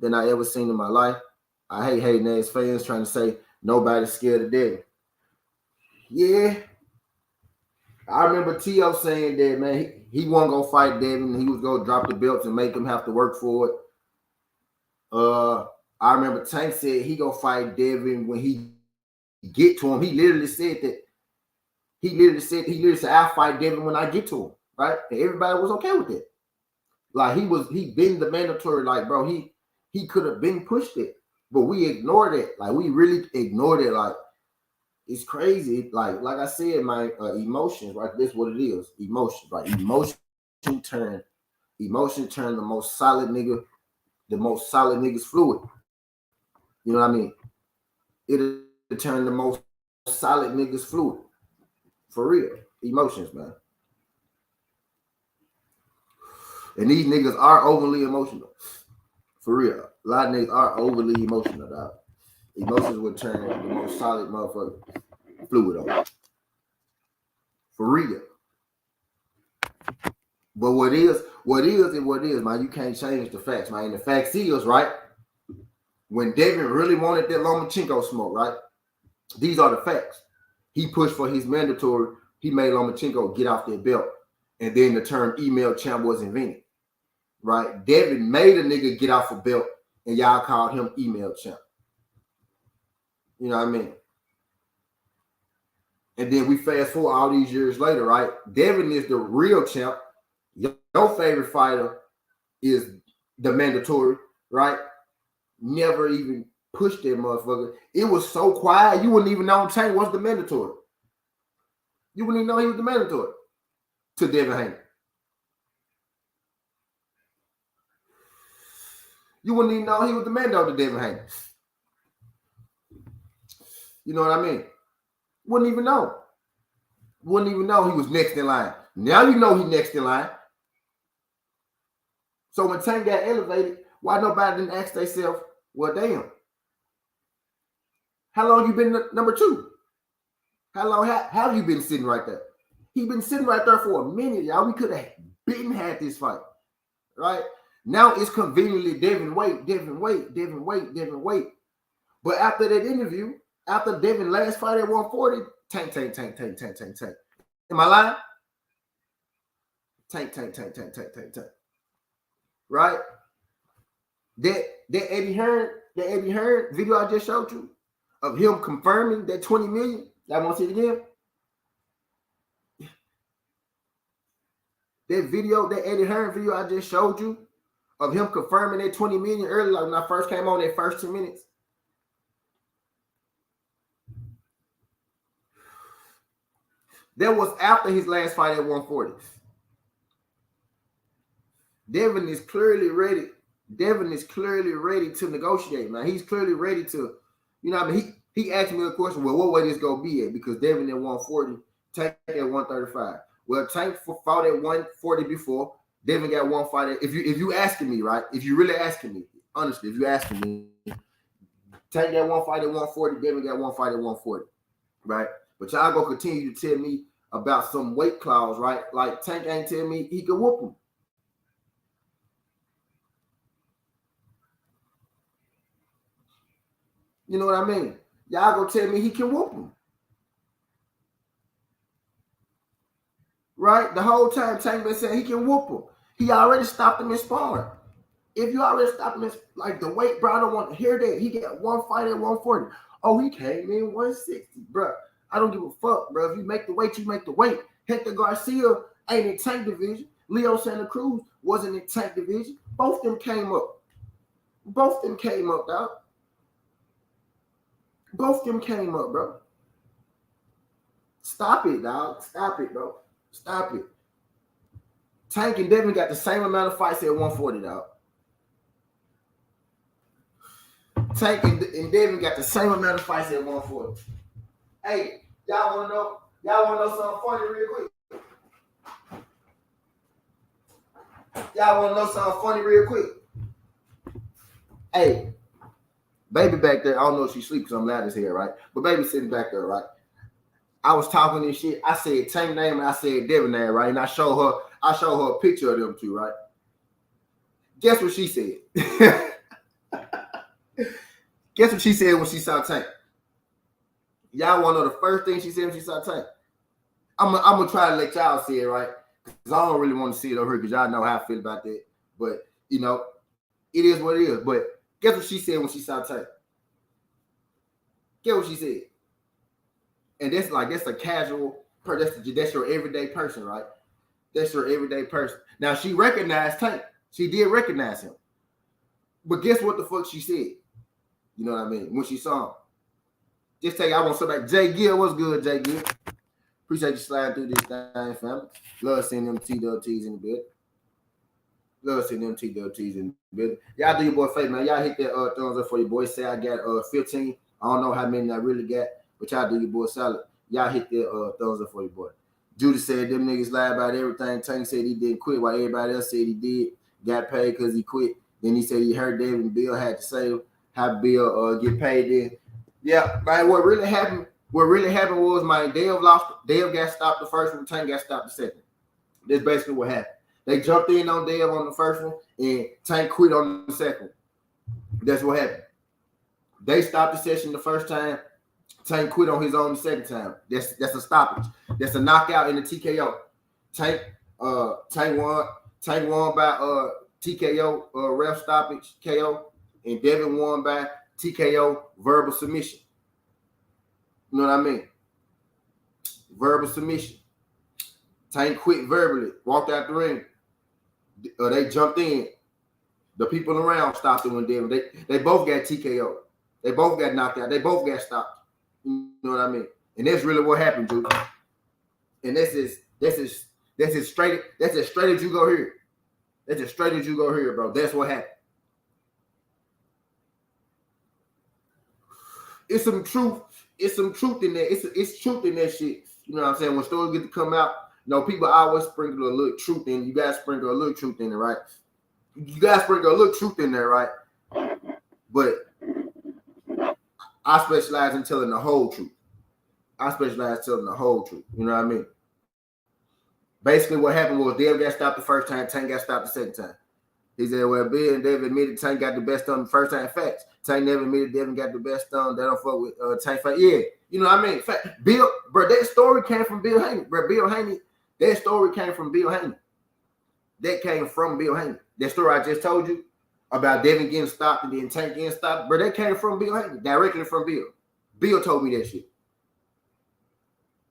Speaker 1: than I ever seen in my life. I hate hating ass fans trying to say nobody's scared of Devin. Yeah. I remember T.O. saying that, man, he wasn't going to fight Devin. He was going to drop the belts and make him have to work for it. I remember Tank said he going to fight Devin when he get to him. He literally said, I'll fight Devin when I get to him, right? And everybody was okay with it. Like, he been the mandatory, like, bro, he could have been pushed it, but we ignored it. Like, we really ignored it. Like, it's crazy. Like I said, my emotions, right? This is what it is. Emotion, right? Emotion turn the most solid nigga's fluid. You know what I mean? It'll turn the most solid niggas fluid. For real. Emotions, man. And these niggas are overly emotional. For real. A lot of niggas are overly emotional, dog. Emotions would turn the most solid motherfucker fluid on. For real. But what is, man. You can't change the facts, man. And the facts is, right? When Devin really wanted that Lomachenko smoke, right? These are the facts. He pushed for his mandatory. He made Lomachenko get off that belt. And then the term email champ was invented. Right? Devin made a nigga get off a belt, and y'all called him email champ. You know what I mean? And then we fast forward all these years later, right? Devin is the real champ. Your favorite fighter is the mandatory, right? Never even pushed that motherfucker. It was so quiet, you wouldn't even know Tank was the mandatory. You wouldn't even know he was the mandatory to Devin Haney. You wouldn't even know he was the mandatory to Devin Haney. You know what I mean? Wouldn't even know. Wouldn't even know he was next in line. Now you know he next in line. So when Tank got elevated, why nobody didn't ask themselves, well, damn, how long you been number two? How long have you been sitting right there? He been sitting right there for a minute, y'all. We could have been had this fight, right? Now it's conveniently Devin wait. But after that interview, after Devin last fight at 140, tank. Am I lying? Tank. Right? That Eddie Hearn video I just showed you of him confirming that 20 million. Y'all want to see it again? That video, that Eddie Hearn video I just showed you of him confirming that 20 million earlier, like when I first came on that first 2 minutes. That was after his last fight at 140. Devin is clearly ready. Devin is clearly ready to negotiate, man. He's clearly ready to, you know what I mean? He asked me a question, well, what way this going to be at? Because Devin at 140, Tank at 135. Well, Tank fought at 140 before. Devin got one fight at, if you asking me, right? If you really asking me, honestly, if you asking me, Tank got one fight at 140, Devin got one fight at 140, right? But y'all gonna continue to tell me about some weight clause, right? Like Tank ain't tell me he could whoop him. You know what I mean? Y'all gonna tell me he can whoop him. Right? The whole time Tank been saying he can whoop him. He already stopped him in sparring. If you already stopped him in, like the weight, bro, I don't want to hear that. He got one fight at 140. Oh, he came in 160, bro. I don't give a fuck, bro. If you make the weight, you make the weight. Hector Garcia ain't in Tank division. Leo Santa Cruz wasn't in Tank division. Both them came up. Both them came up, dog. Both them came up, bro. Stop it, dog. Stop it, bro. Stop it. Tank and Devin got the same amount of fights at 140, dog. Tank and Devin got the same amount of fights at 140. Hey, y'all want to know? Y'all want to know something funny real quick? Y'all want to know something funny real quick? Hey, baby back there, I don't know if she sleeps because I'm loud as hell, right? But baby sitting back there, right? I was talking this shit. I said Tank name and I said Devin name, right? And I showed her a picture of them two, right? Guess what she said? Guess what she said when she saw Tank? Y'all want to know the first thing she said when she saw Tank? I'm gonna try to let y'all see it, right? Because I don't really want to see it over here because y'all know how I feel about that. But, you know, it is what it is. But guess what she said when she saw Tank? Guess what she said? And that's a casual person. That's your everyday person, right? That's your everyday person. Now, she recognized Tank. She did recognize him. But guess what the fuck she said? You know what I mean? When she saw him. Just tell you, I want somebody. Jay Gill, what's good, Jay Gill? Appreciate you sliding through this thing, family. Love seeing them TWTs in the bed. Love seeing them TWTs in the bed. Y'all do your boy favor, man. Y'all hit that thumbs up for your boy. Say I got 15. I don't know how many I really got, but y'all do your boy solid. Y'all hit that thumbs up for your boy. Judy said them niggas lie about everything. Tank said he didn't quit while everybody else said he did. Got paid because he quit. Then he said he heard David and Bill had to say how Bill get paid then. Yeah, man, what really happened was my Dave got stopped the first one, Tank got stopped the second. That's basically what happened. They jumped in on Dave on the first one, and Tank quit on the second. That's what happened. They stopped the session the first time. Tank quit on his own the second time. That's a stoppage. That's a knockout in the TKO. Tank won by TKO ref stoppage KO, and Devin won by TKO verbal submission. You know what I mean? Verbal submission. Tank quit verbally, walked out the ring. They jumped in. The people around stopped it when Devin. They both got TKO. They both got knocked out. They both got stopped. You know what I mean? And that's really what happened, dude. And that's as straight as you go here. That's as straight as you go here, bro. That's what happened. It's some truth in there. It's truth in that shit. You know what I'm saying? When stories get to come out, you know, people always sprinkle a little truth in. You guys sprinkle a little truth in it, right? You guys sprinkle a little truth in there, right? But I specialize in telling the whole truth. You know what I mean? Basically, what happened was Dave got stopped the first time, Tank got stopped the second time. He said, well, Bill and David admitted Tank got the best on the first time. Facts. Tank never admitted Devin got the best on. They don't fuck with Tank. Yeah. You know what I mean? Fact. Bill, bro, that story came from Bill Haney. Bro, that story came from Bill Haney. that came from Bill Haney. That story I just told you about Devin getting stopped and then Tank getting stopped, bro, that came from Bill Haney, directly from Bill. Bill told me that shit.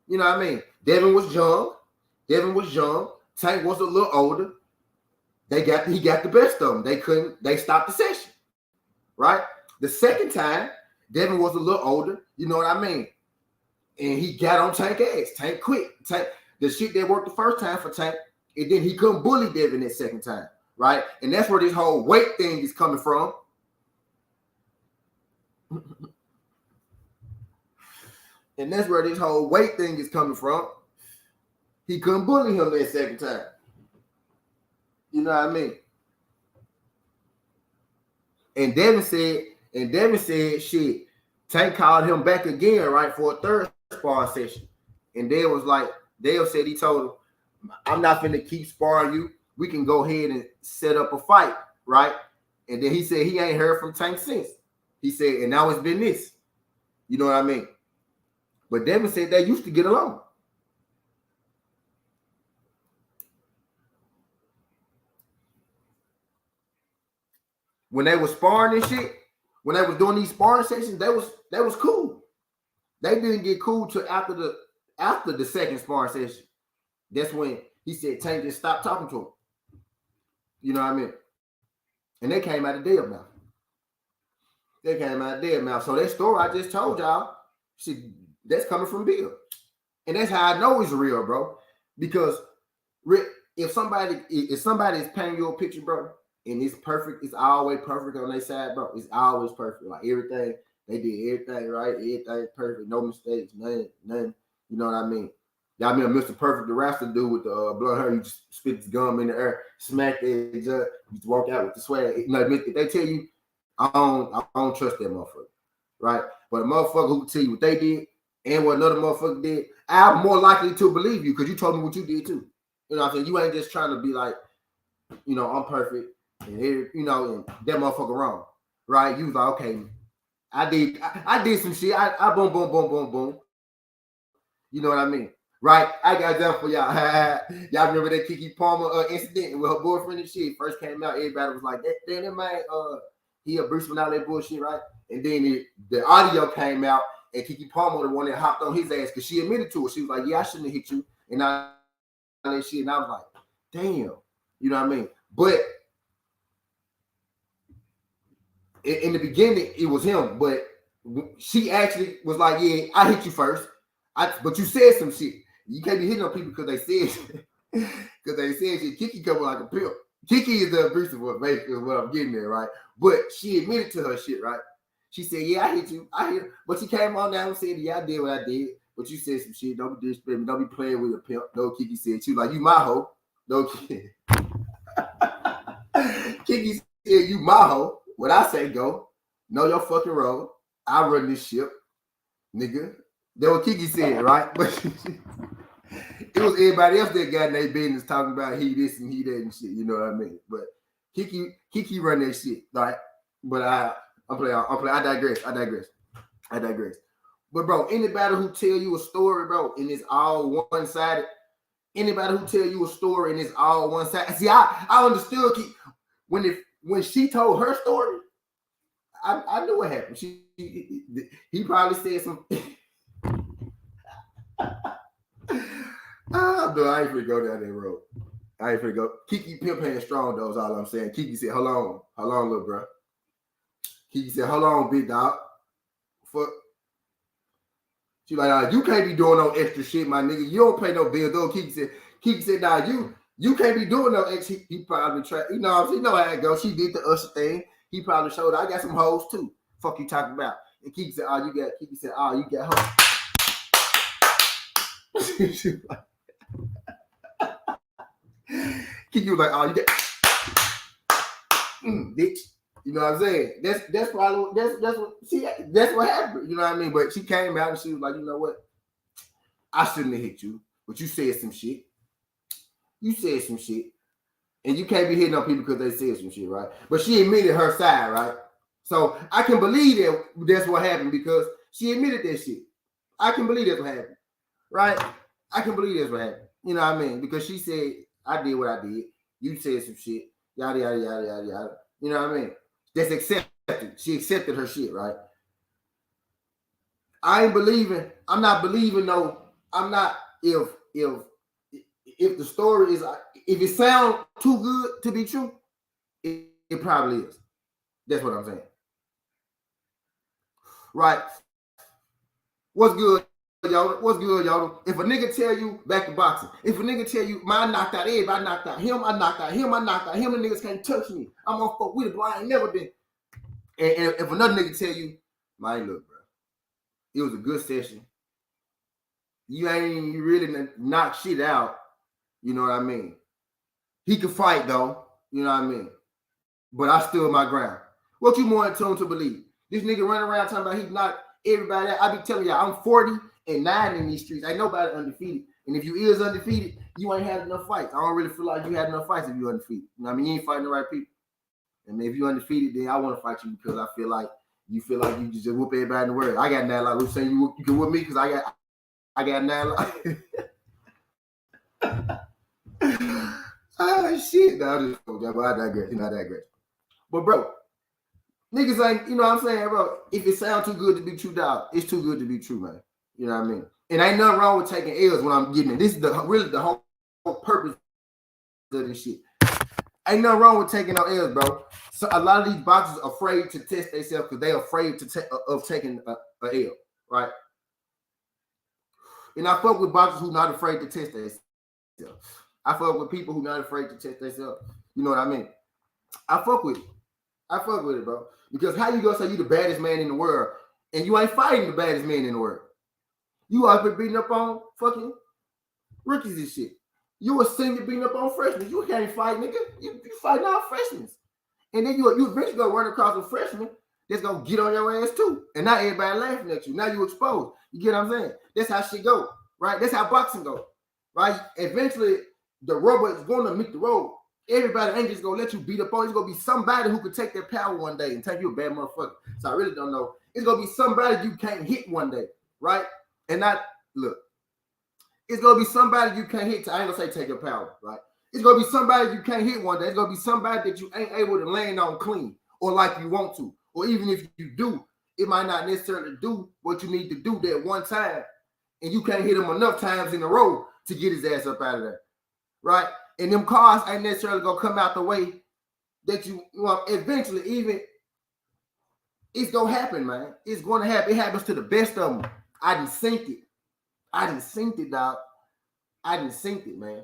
Speaker 1: You know what I mean? Devin was young. Tank was a little older. He got the best of them. They stopped the session. Right? The second time, Devin was a little older. You know what I mean? And he got on Tank ass. Tank quit. Tank, the shit that worked the first time for Tank, and then he couldn't bully Devin that second time. Right? And that's where this whole weight thing is coming from. And that's where this whole weight thing is coming from. He couldn't bully him that second time. You know what I mean? And Devin said, shit, Tank called him back again, right, for a third sparring session. And Dale said he told him, I'm not finna keep sparring you. We can go ahead and set up a fight, right? And then he said he ain't heard from Tank since. He said, and now it's been this. You know what I mean? But Devin said they used to get along. When they was sparring and shit, when they was doing these sparring sessions, that was cool. They didn't get cool till after the second sparring session. That's when he said Tank just stopped talking to him. You know what I mean? And they came out of their mouth. So that story I just told y'all, that's coming from Bill. And that's how I know it's real, bro. Because if somebody is painting you a picture, bro, and it's perfect, it's always perfect on their side, bro. It's always perfect. Like everything, they did everything right, everything perfect, no mistakes, nothing. You know what I mean? Y'all mean Mr. Perfect, the wrestler dude with the blonde hair, you just spit his gum in the air, smack it, just walk out with the swag. You know, if they tell you, I don't trust that motherfucker, right? But a motherfucker who can tell you what they did and what another motherfucker did, I'm more likely to believe you because you told me what you did too. You know what I'm saying? You ain't just trying to be like, you know, I'm perfect and here, you know, and that motherfucker wrong, right? You was like, okay, I did some shit. I boom. You know what I mean? Right? I got that for y'all. Y'all remember that Kiki Palmer incident with her boyfriend and shit? First came out, everybody was like, that man, he a Bruce out that bullshit, right? And then the audio came out, and Kiki Palmer, the one that hopped on his ass, because she admitted to it. She was like, yeah, I shouldn't have hit you. And I that shit. And I was like, damn. You know what I mean? But in the beginning, it was him. But she actually was like, yeah, I hit you first. But you said some shit. You can't be hitting on people because they said shit. Kiki come like a pimp. Kiki is the abusive one, basically, is what I'm getting there, right? But she admitted to her shit, right? She said, yeah, I hit you. I hit. But she came on down and said, yeah, I did what I did. But you said some shit. Don't be disrespecting. Don't be playing with a pimp. No, Kiki said. She was like, you my hoe. No, Kiki. Kiki said, you my hoe. When I say go, know your fucking role. I run this ship, nigga. That's what Kiki said, right? But it was everybody else that got in their business talking about he this and he that and shit. You know what I mean? But Kiki run that shit, right? But I'm playing. I digress. But bro, anybody who tell you a story, bro, and it's all one-sided. Anybody who tell you a story and it's all one-sided. See, I understood when she told her story, I knew what happened. He probably said some. No, I ain't finna go down that road. I ain't finna go. Kiki pimp hand strong though is all I'm saying. Kiki said, hold on, little bro. Kiki said, hold on, big dog. Fuck. She like, you can't be doing no extra shit, my nigga. You don't pay no bills, though. Kiki said, nah, you can't be doing no extra. He probably tried, you know what I'm saying? You know how it goes. She did the Usher thing. He probably showed her, I got some hoes too. Fuck you talking about. And Kiki said, you got hoes. Kiki was like, you got bitch. You know what I'm saying? That's probably that's what happened. You know what I mean? But she came out and she was like, you know what? I shouldn't have hit you, but you said some shit. And you can't be hitting on people because they said some shit, right? But she admitted her side, right? So I can believe that's what happened because she admitted that shit. I can believe that's what happened, right? I can believe that's what happened. You know what I mean? Because she said, I did what I did. You said some shit. Yada, yada, yada, yada, yada. You know what I mean? That's accepted. She accepted her shit, right? I ain't believing. I'm not believing, no. I'm not, if the story is, if it sounds too good to be true, it probably is. That's what I'm saying. Right. What's good, y'all? What's good, y'all? If a nigga tell you, back to boxing, if a nigga tell you, man, I knocked out Ed, I knocked out him, I knocked out him, I knocked out him, the niggas can't touch me. I'm on fuck with it, but I ain't never been. And if another nigga tell you, man, look, bro, it was a good session. You ain't really knock shit out. You know what I mean? He could fight, though. You know what I mean? But I stood my ground. What you want him to believe? This nigga running around talking about he knocked everybody out. I be telling y'all, I'm 40-9 in these streets. Ain't nobody undefeated. And if you is undefeated, you ain't had enough fights. I don't really feel like you had enough fights if you undefeated. You know what I mean? You ain't fighting the right people. And if you undefeated, then I want to fight you because I feel like you just whoop everybody in the world. I got 9 lives. Who's saying you can whoop me because I got 9 lives. Shit. No, I digress. I digress. But bro, niggas ain't, you know what I'm saying, bro? If it sounds too good to be true, dog, it's too good to be true, man. You know what I mean? And ain't nothing wrong with taking L's when I'm getting it. This is really the whole purpose of this shit. Ain't nothing wrong with taking no L's, bro. So a lot of these boxers are afraid to test themselves because they're afraid of taking a L, right? And I fuck with boxers who not afraid to test themselves. I fuck with people who not afraid to test themselves. You know what I mean? I fuck with it. I fuck with it, bro. Because how you gonna say you the baddest man in the world and you ain't fighting the baddest man in the world? You out there beating up on fucking rookies and shit. You a senior beating up on freshmen. You can't fight, nigga. You fighting all freshmen. And then you eventually gonna run across a freshman that's gonna get on your ass too. And now everybody laughing at you. Now you exposed. You get what I'm saying? That's how shit go, right? That's how boxing go, right? Eventually, the rubber is gonna meet the road. Everybody ain't just gonna let you beat up on. It's gonna be somebody who could take their power one day and take you a bad motherfucker. So I really don't know. It's gonna be somebody you can't hit one day, right? And not look. It's gonna be somebody you can't hit. I ain't gonna say take your power, right? It's gonna be somebody you can't hit one day. It's gonna be somebody that you ain't able to land on clean or like you want to, or even if you do, it might not necessarily do what you need to do that one time, and you can't hit him enough times in a row to get his ass up out of there, right? And them cars ain't necessarily gonna come out the way that you want. Eventually, even it's gonna happen, man. It's gonna happen. It happens to the best of them. I done synced it, dog. I done synced it, man.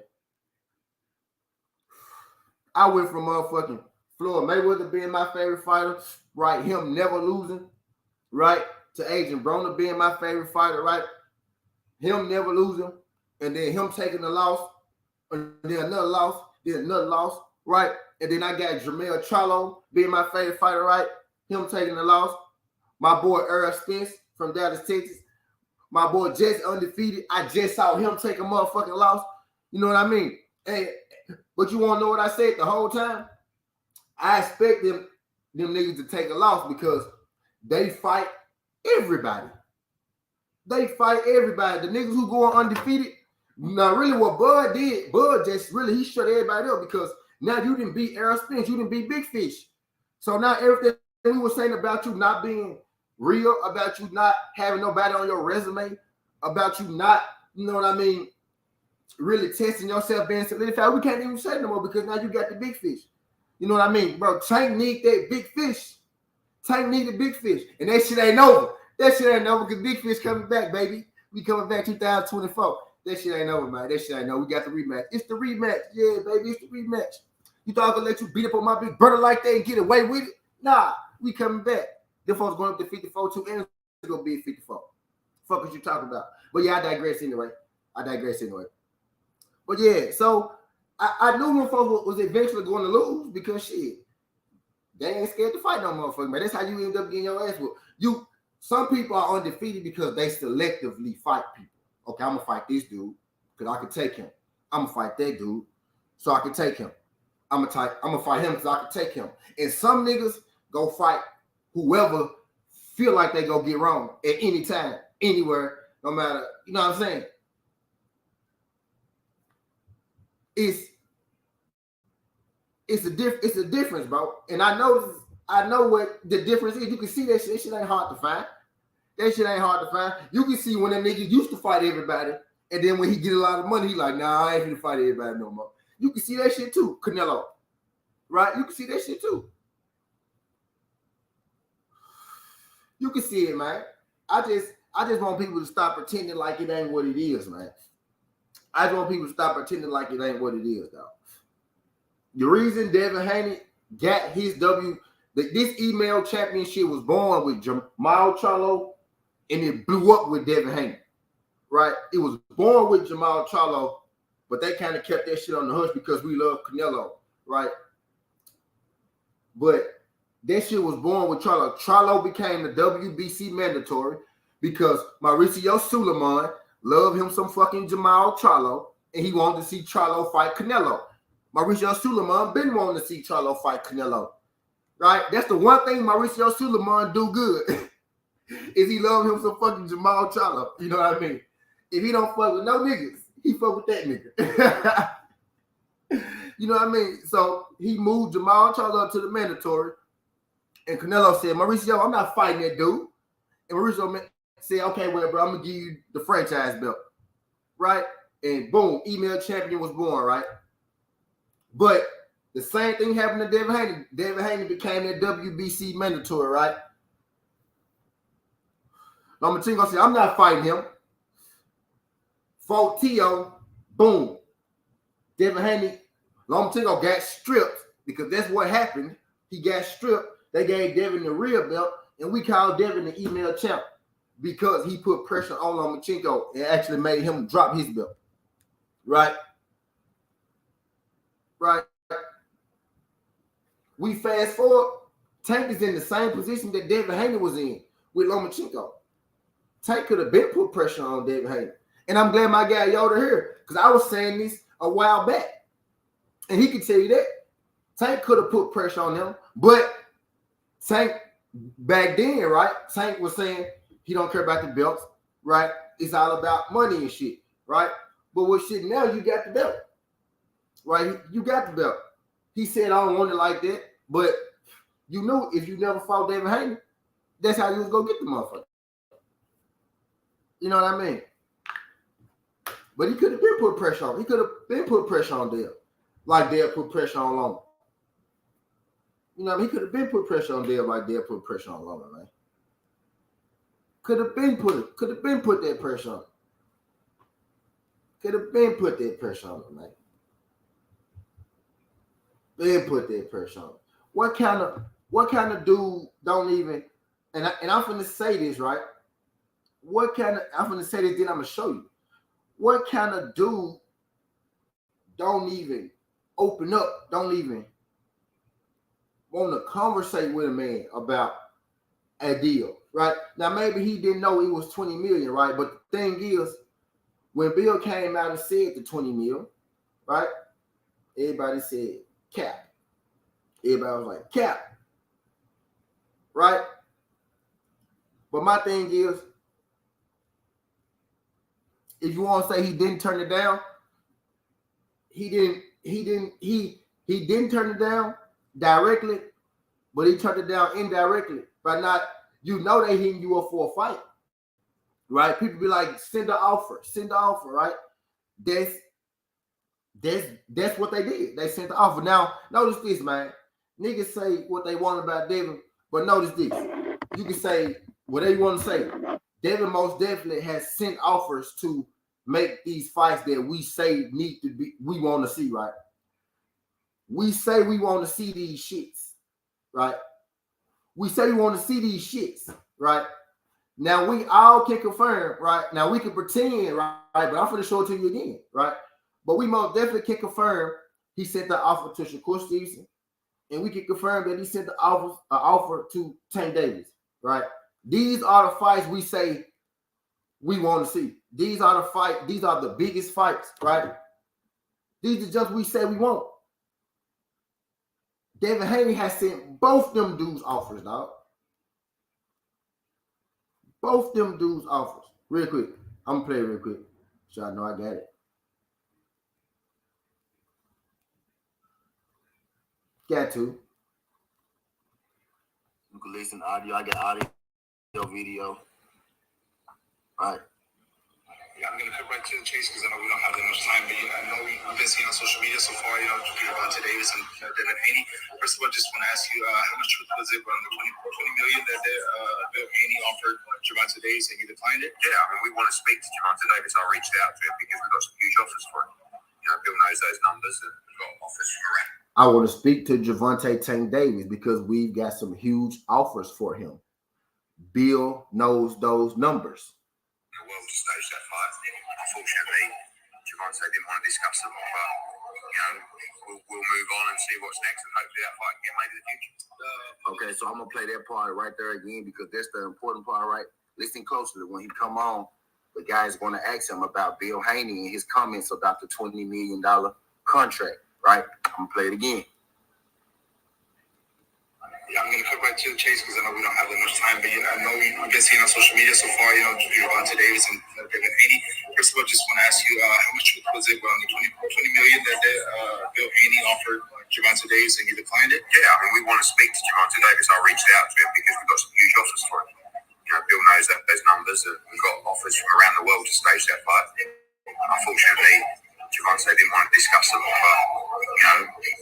Speaker 1: I went from motherfucking Floyd Mayweather being my favorite fighter, right? Him never losing, right? To Adrian Broner being my favorite fighter, right? Him never losing, and then him taking the loss. And then another loss, right? And then I got Jermell Charlo being my favorite fighter, right? Him taking the loss. My boy Earl Spence from Dallas, Texas. My boy Jesse undefeated. I just saw him take a motherfucking loss. You know what I mean? Hey, but you want to know what I said the whole time? I expect them niggas to take a loss because they fight everybody. They fight everybody. The niggas who go undefeated. Now, really, what Bud did, just really, he shut everybody up because now you didn't beat Errol Spence, you didn't beat Big Fish. So now everything we were saying about you not being real, about you not having nobody on your resume, about you not, you know what I mean, really testing yourself, being solidified, we can't even say no more because now you got the Big Fish. You know what I mean? Bro, Tank need that Big Fish. Tank need the Big Fish. And that shit ain't over. That shit ain't over because Big Fish coming back, baby. We coming back 2024. That shit ain't over, man. That shit ain't over. We got the rematch. It's the rematch. Yeah, baby, it's the rematch. You thought I could let you beat up on my big brother like that and get away with it? Nah, we coming back. Them folks going up to 54 too, and it's going to be 54. Fuck what you talking about. But yeah, I digress anyway. But yeah, so I knew when folks was eventually going to lose because shit, they ain't scared to fight no motherfucker, man. That's how you end up getting your ass whooped. Some people are undefeated because they selectively fight people. Okay, I'm gonna fight this dude because I can take him. I'm gonna fight that dude so I can take him. I'm gonna fight him because I can take him. And some niggas go fight whoever feel like they go get wrong at any time, anywhere, no matter. You know what I'm saying? It's a difference, bro. And I know what the difference is. You can see that shit. That shit ain't hard to find. That shit ain't hard to find. You can see when that nigga used to fight everybody, and then when he get a lot of money, he like, nah, I ain't gonna fight everybody no more. You can see that shit too, Canelo. Right? You can see that shit too. You can see it, man. I just want people to stop pretending like it ain't what it is, man. I just want people to stop pretending like it ain't what it is, though. The reason Devin Haney got his this email championship was born with Jamal Charlo, and it blew up with Devin Haney, right? It was born with Jamal Charlo, but they kind of kept that shit on the hush because we love Canelo, right? But that shit was born with Charlo. Charlo became the WBC mandatory because Mauricio Suleiman loved him some fucking Jamal Charlo, and he wanted to see Charlo fight Canelo. Mauricio Suleiman been wanting to see Charlo fight Canelo, right? That's the one thing Mauricio Suleiman do good is he love him some fucking Jamal Charlo. You know what I mean? If he don't fuck with no niggas, he fuck with that nigga. You know what I mean? So he moved Jamal Charlo up to the mandatory, and Canelo said, Mauricio, I'm not fighting that dude. And Mauricio said, okay, well, bro, I'm going to give you the franchise belt, right? And boom, email champion was born, right? But the same thing happened to Devin Haney. Devin Haney became that WBC mandatory, right? Lomachenko said, I'm not fighting him. Fought Tio, boom. Devin Haney, Lomachenko got stripped because that's what happened. He got stripped. They gave Devin the real belt, and we called Devin the email champ because he put pressure on Lomachenko and actually made him drop his belt. Right? Right. We fast forward. Tank is in the same position that Devin Haney was in with Lomachenko. Tank could have been put pressure on Devin Haney. And I'm glad my guy Yoda here, because I was saying this a while back. And he can tell you that. Tank could have put pressure on him, but Tank back then, right? Tank was saying he don't care about the belts, right? It's all about money and shit, right? But with shit now, you got the belt. Right, you got the belt. He said, I don't want it like that. But you knew if you never fought Devin Haney, that's how you was going to get the motherfucker. You know what I mean? But he could have been put pressure on. He could have been put pressure on Dale. Like Dale put pressure on Loma. You know what I mean? He could have been put pressure on Dale like Dale put pressure on Loma, man. Could have been put that pressure on. Could have been put that pressure on him, man. They put that pressure on. What kind of dude don't even, and I'm finna say this, right? I'm finna say this, then I'm gonna show you. What kind of dude don't even open up, don't even want to conversate with a man about a deal, right? Now, maybe he didn't know it was 20 million, right? But the thing is, when Bill came out and said the 20 mil, right? Everybody said, cap. Everybody was like, cap. Right? But my thing is, if you want to say he didn't turn it down, he didn't turn it down directly, but he turned it down indirectly by not, they hitting you up for a fight. Right? People be like, send the offer, right? That's what they did. They sent the offer. Now, notice this, man. Niggas say what they want about Devin, but notice this. You can say whatever you want to say. Devin most definitely has sent offers to make these fights that we say need to be, we want to see, right? We say we want to see these shits, right? We say we want to see these shits, right? Now, we all can confirm, right? Now, we can pretend, right? But I'm going to show it to you again, right? But we most definitely can confirm he sent the offer to Shakur Stevenson, and we can confirm that he sent the offer to Tank Davis, right? These are the fights we say we want to see. These are the fights. These are the biggest fights, right? These are just we say we want. Devin Haney has sent both them dudes offers, dog. Both them dudes offers. Real quick. I'm going to play it real quick so I know I got it. Got to.
Speaker 4: You can listen to audio. I got audio, video. All right.
Speaker 2: Yeah, I'm gonna cut right to the chase because I know we don't have that much time. But I know we've been seeing on social media so far, Gervonta Davis and Devin Haney. First of all, just want to ask you, how much truth was it on the 20 million that Bill Haney offered Gervonta Davis and you declined it?
Speaker 3: Yeah, I mean, we want to speak to Gervonta Davis. I reached out to him because we've got some huge offers for him. Bill knows those numbers and we've got offers from around.
Speaker 1: I want to speak to Gervonta Tank Davis because we've got some huge offers for him. Bill knows those numbers.
Speaker 3: The world to stage that fight. Unfortunately, Gervonta didn't want to discuss them, but we'll move on and see what's next, and hopefully that fight can get made in the future.
Speaker 4: Okay, so I'm gonna play that part right there again because that's the important part, right? Listen closely. When he come on, the guy's gonna ask him about Bill Haney and his comments about the $20 million contract, right? I'm gonna play it again.
Speaker 2: Yeah, I'm gonna cut right to the chase because I know we don't have that much time. But I know we've been seeing on social media so far, Gervonta Davis and Devin Haney. First of all, just want to ask you, how much truth was it on the 20 million that Bill Haney offered Gervonta Davis and you declined it?
Speaker 3: Yeah, I mean, we want to speak to Gervonta Davis. I reached out to him because we've got some huge offers for him. Bill knows those numbers and we've got offers from around the world to stage that fight. Unfortunately, Gervonta didn't want to discuss them, but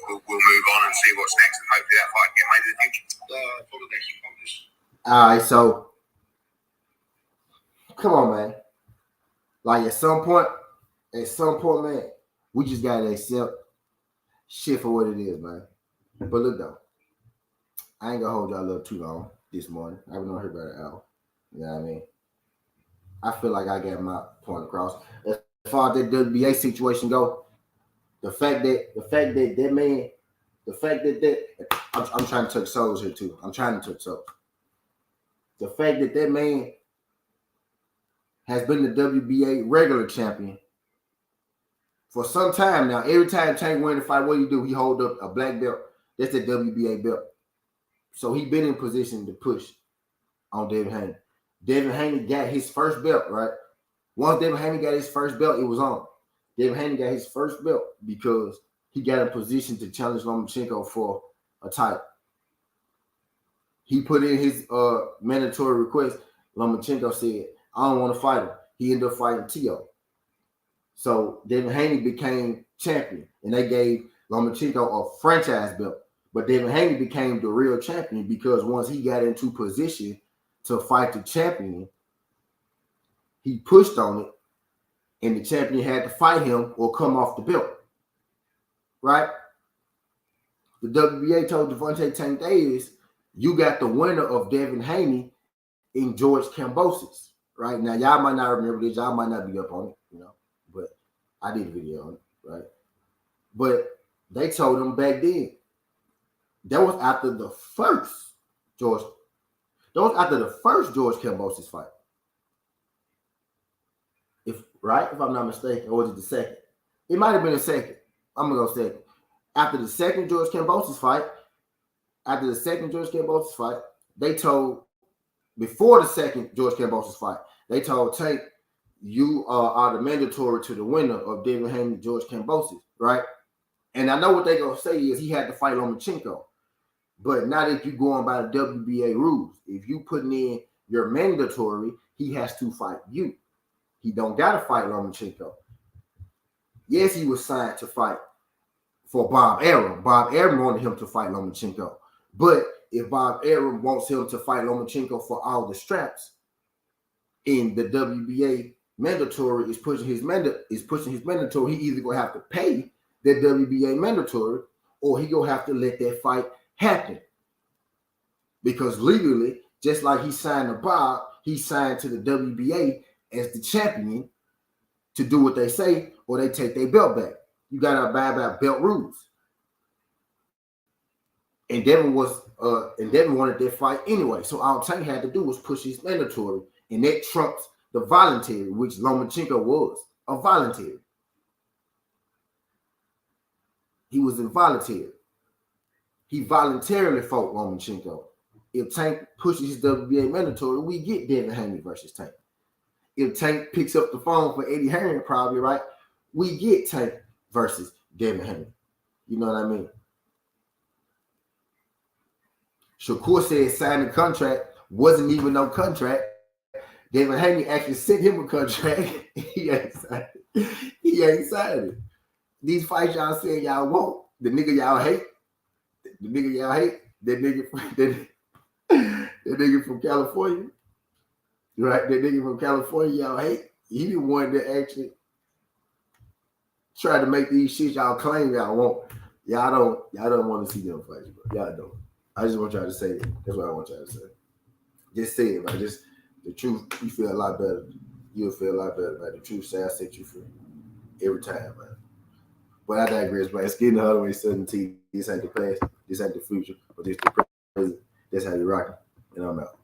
Speaker 3: we'll move on and see what's next, and hopefully that fight can get made in the future.
Speaker 1: All right, so come on, man. Like at some point, man, we just gotta accept shit for what it is, man. But look though, I ain't gonna hold y'all a little too long this morning. I've been on here about an hour. You know what I mean? I feel like I got my point across. As far as that WBA situation go, the fact that I'm trying to touch souls here too. I'm trying to touch souls. The fact that man has been the WBA regular champion for some time now. Every time Tank wins a fight, what do? He hold up a black belt. That's the WBA belt. So he been in position to push on Devin Haney. Devin Haney got his first belt, right? Once Devin Haney got his first belt, it was on. Devin Haney got his first belt because he got in position to challenge Lomachenko for a title. He put in his mandatory request. Lomachenko said, I don't want to fight him. He ended up fighting Tio. So Devin Haney became champion, and they gave Lomachenko a franchise belt. But Devin Haney became the real champion because once he got into position to fight the champion, he pushed on it, and the champion had to fight him or come off the belt. Right? The WBA told Gervonta Tank Davis, you got the winner of Devin Haney in George Kambosos. Right? Now, y'all might not remember this. Y'all might not be up on it, but I did a video on it, right? But they told him back then, that was after the first George Kambosos fight. If I'm not mistaken, or was it the second? It might have been the second. I'm gonna go second. After the second George Kambosos fight, they told, before the second George Kambosos fight, they told Tank, you are the mandatory to the winner of Devin Haney, George Kambosos, right? And I know what they're gonna say is he had to fight Lomachenko, but not if you going by the WBA rules. If you putting in your mandatory, he has to fight you. He don't gotta fight Lomachenko. Yes, he was signed to fight for Bob Arum. Bob Arum wanted him to fight Lomachenko, but if Bob Arum wants him to fight Lomachenko for all the straps, in the WBA mandatory is pushing his mandatory, he either gonna have to pay that WBA mandatory or he gonna have to let that fight happen. Because legally, just like he signed to Bob, he signed to the WBA as the champion to do what they say, or they take their belt back. You gotta abide by belt rules. And Devin wanted that fight anyway. So all Tank had to do was push his mandatory, and that trumps the voluntary, which Lomachenko was a voluntary. He was involuntary. He voluntarily fought Lomachenko. If Tank pushes his WBA mandatory, we get Devin Haney versus Tank. If Tank picks up the phone for Eddie Hearn, probably, right, we get Tank versus Devin Haney. You know what I mean? Shakur said signed the contract, wasn't even no contract. Devin Haney actually sent him a contract. He ain't signed it. He ain't signed it. These fights y'all saying y'all want, the nigga y'all hate, that nigga from California, right? That nigga from California y'all hate. He the one that actually tried to make these shit y'all claim y'all want. Y'all don't want to see them fights, bro. Y'all don't. I just want y'all to say it. That's what I want y'all to say. Just say it, man. Just the truth. You feel a lot better. You'll feel a lot better, man. The truth shall set you free every time, man. But I digress, man. It's getting the Holloway 17. This ain't the past. This ain't the future. But this the present. That's how you rocking. And I'm out.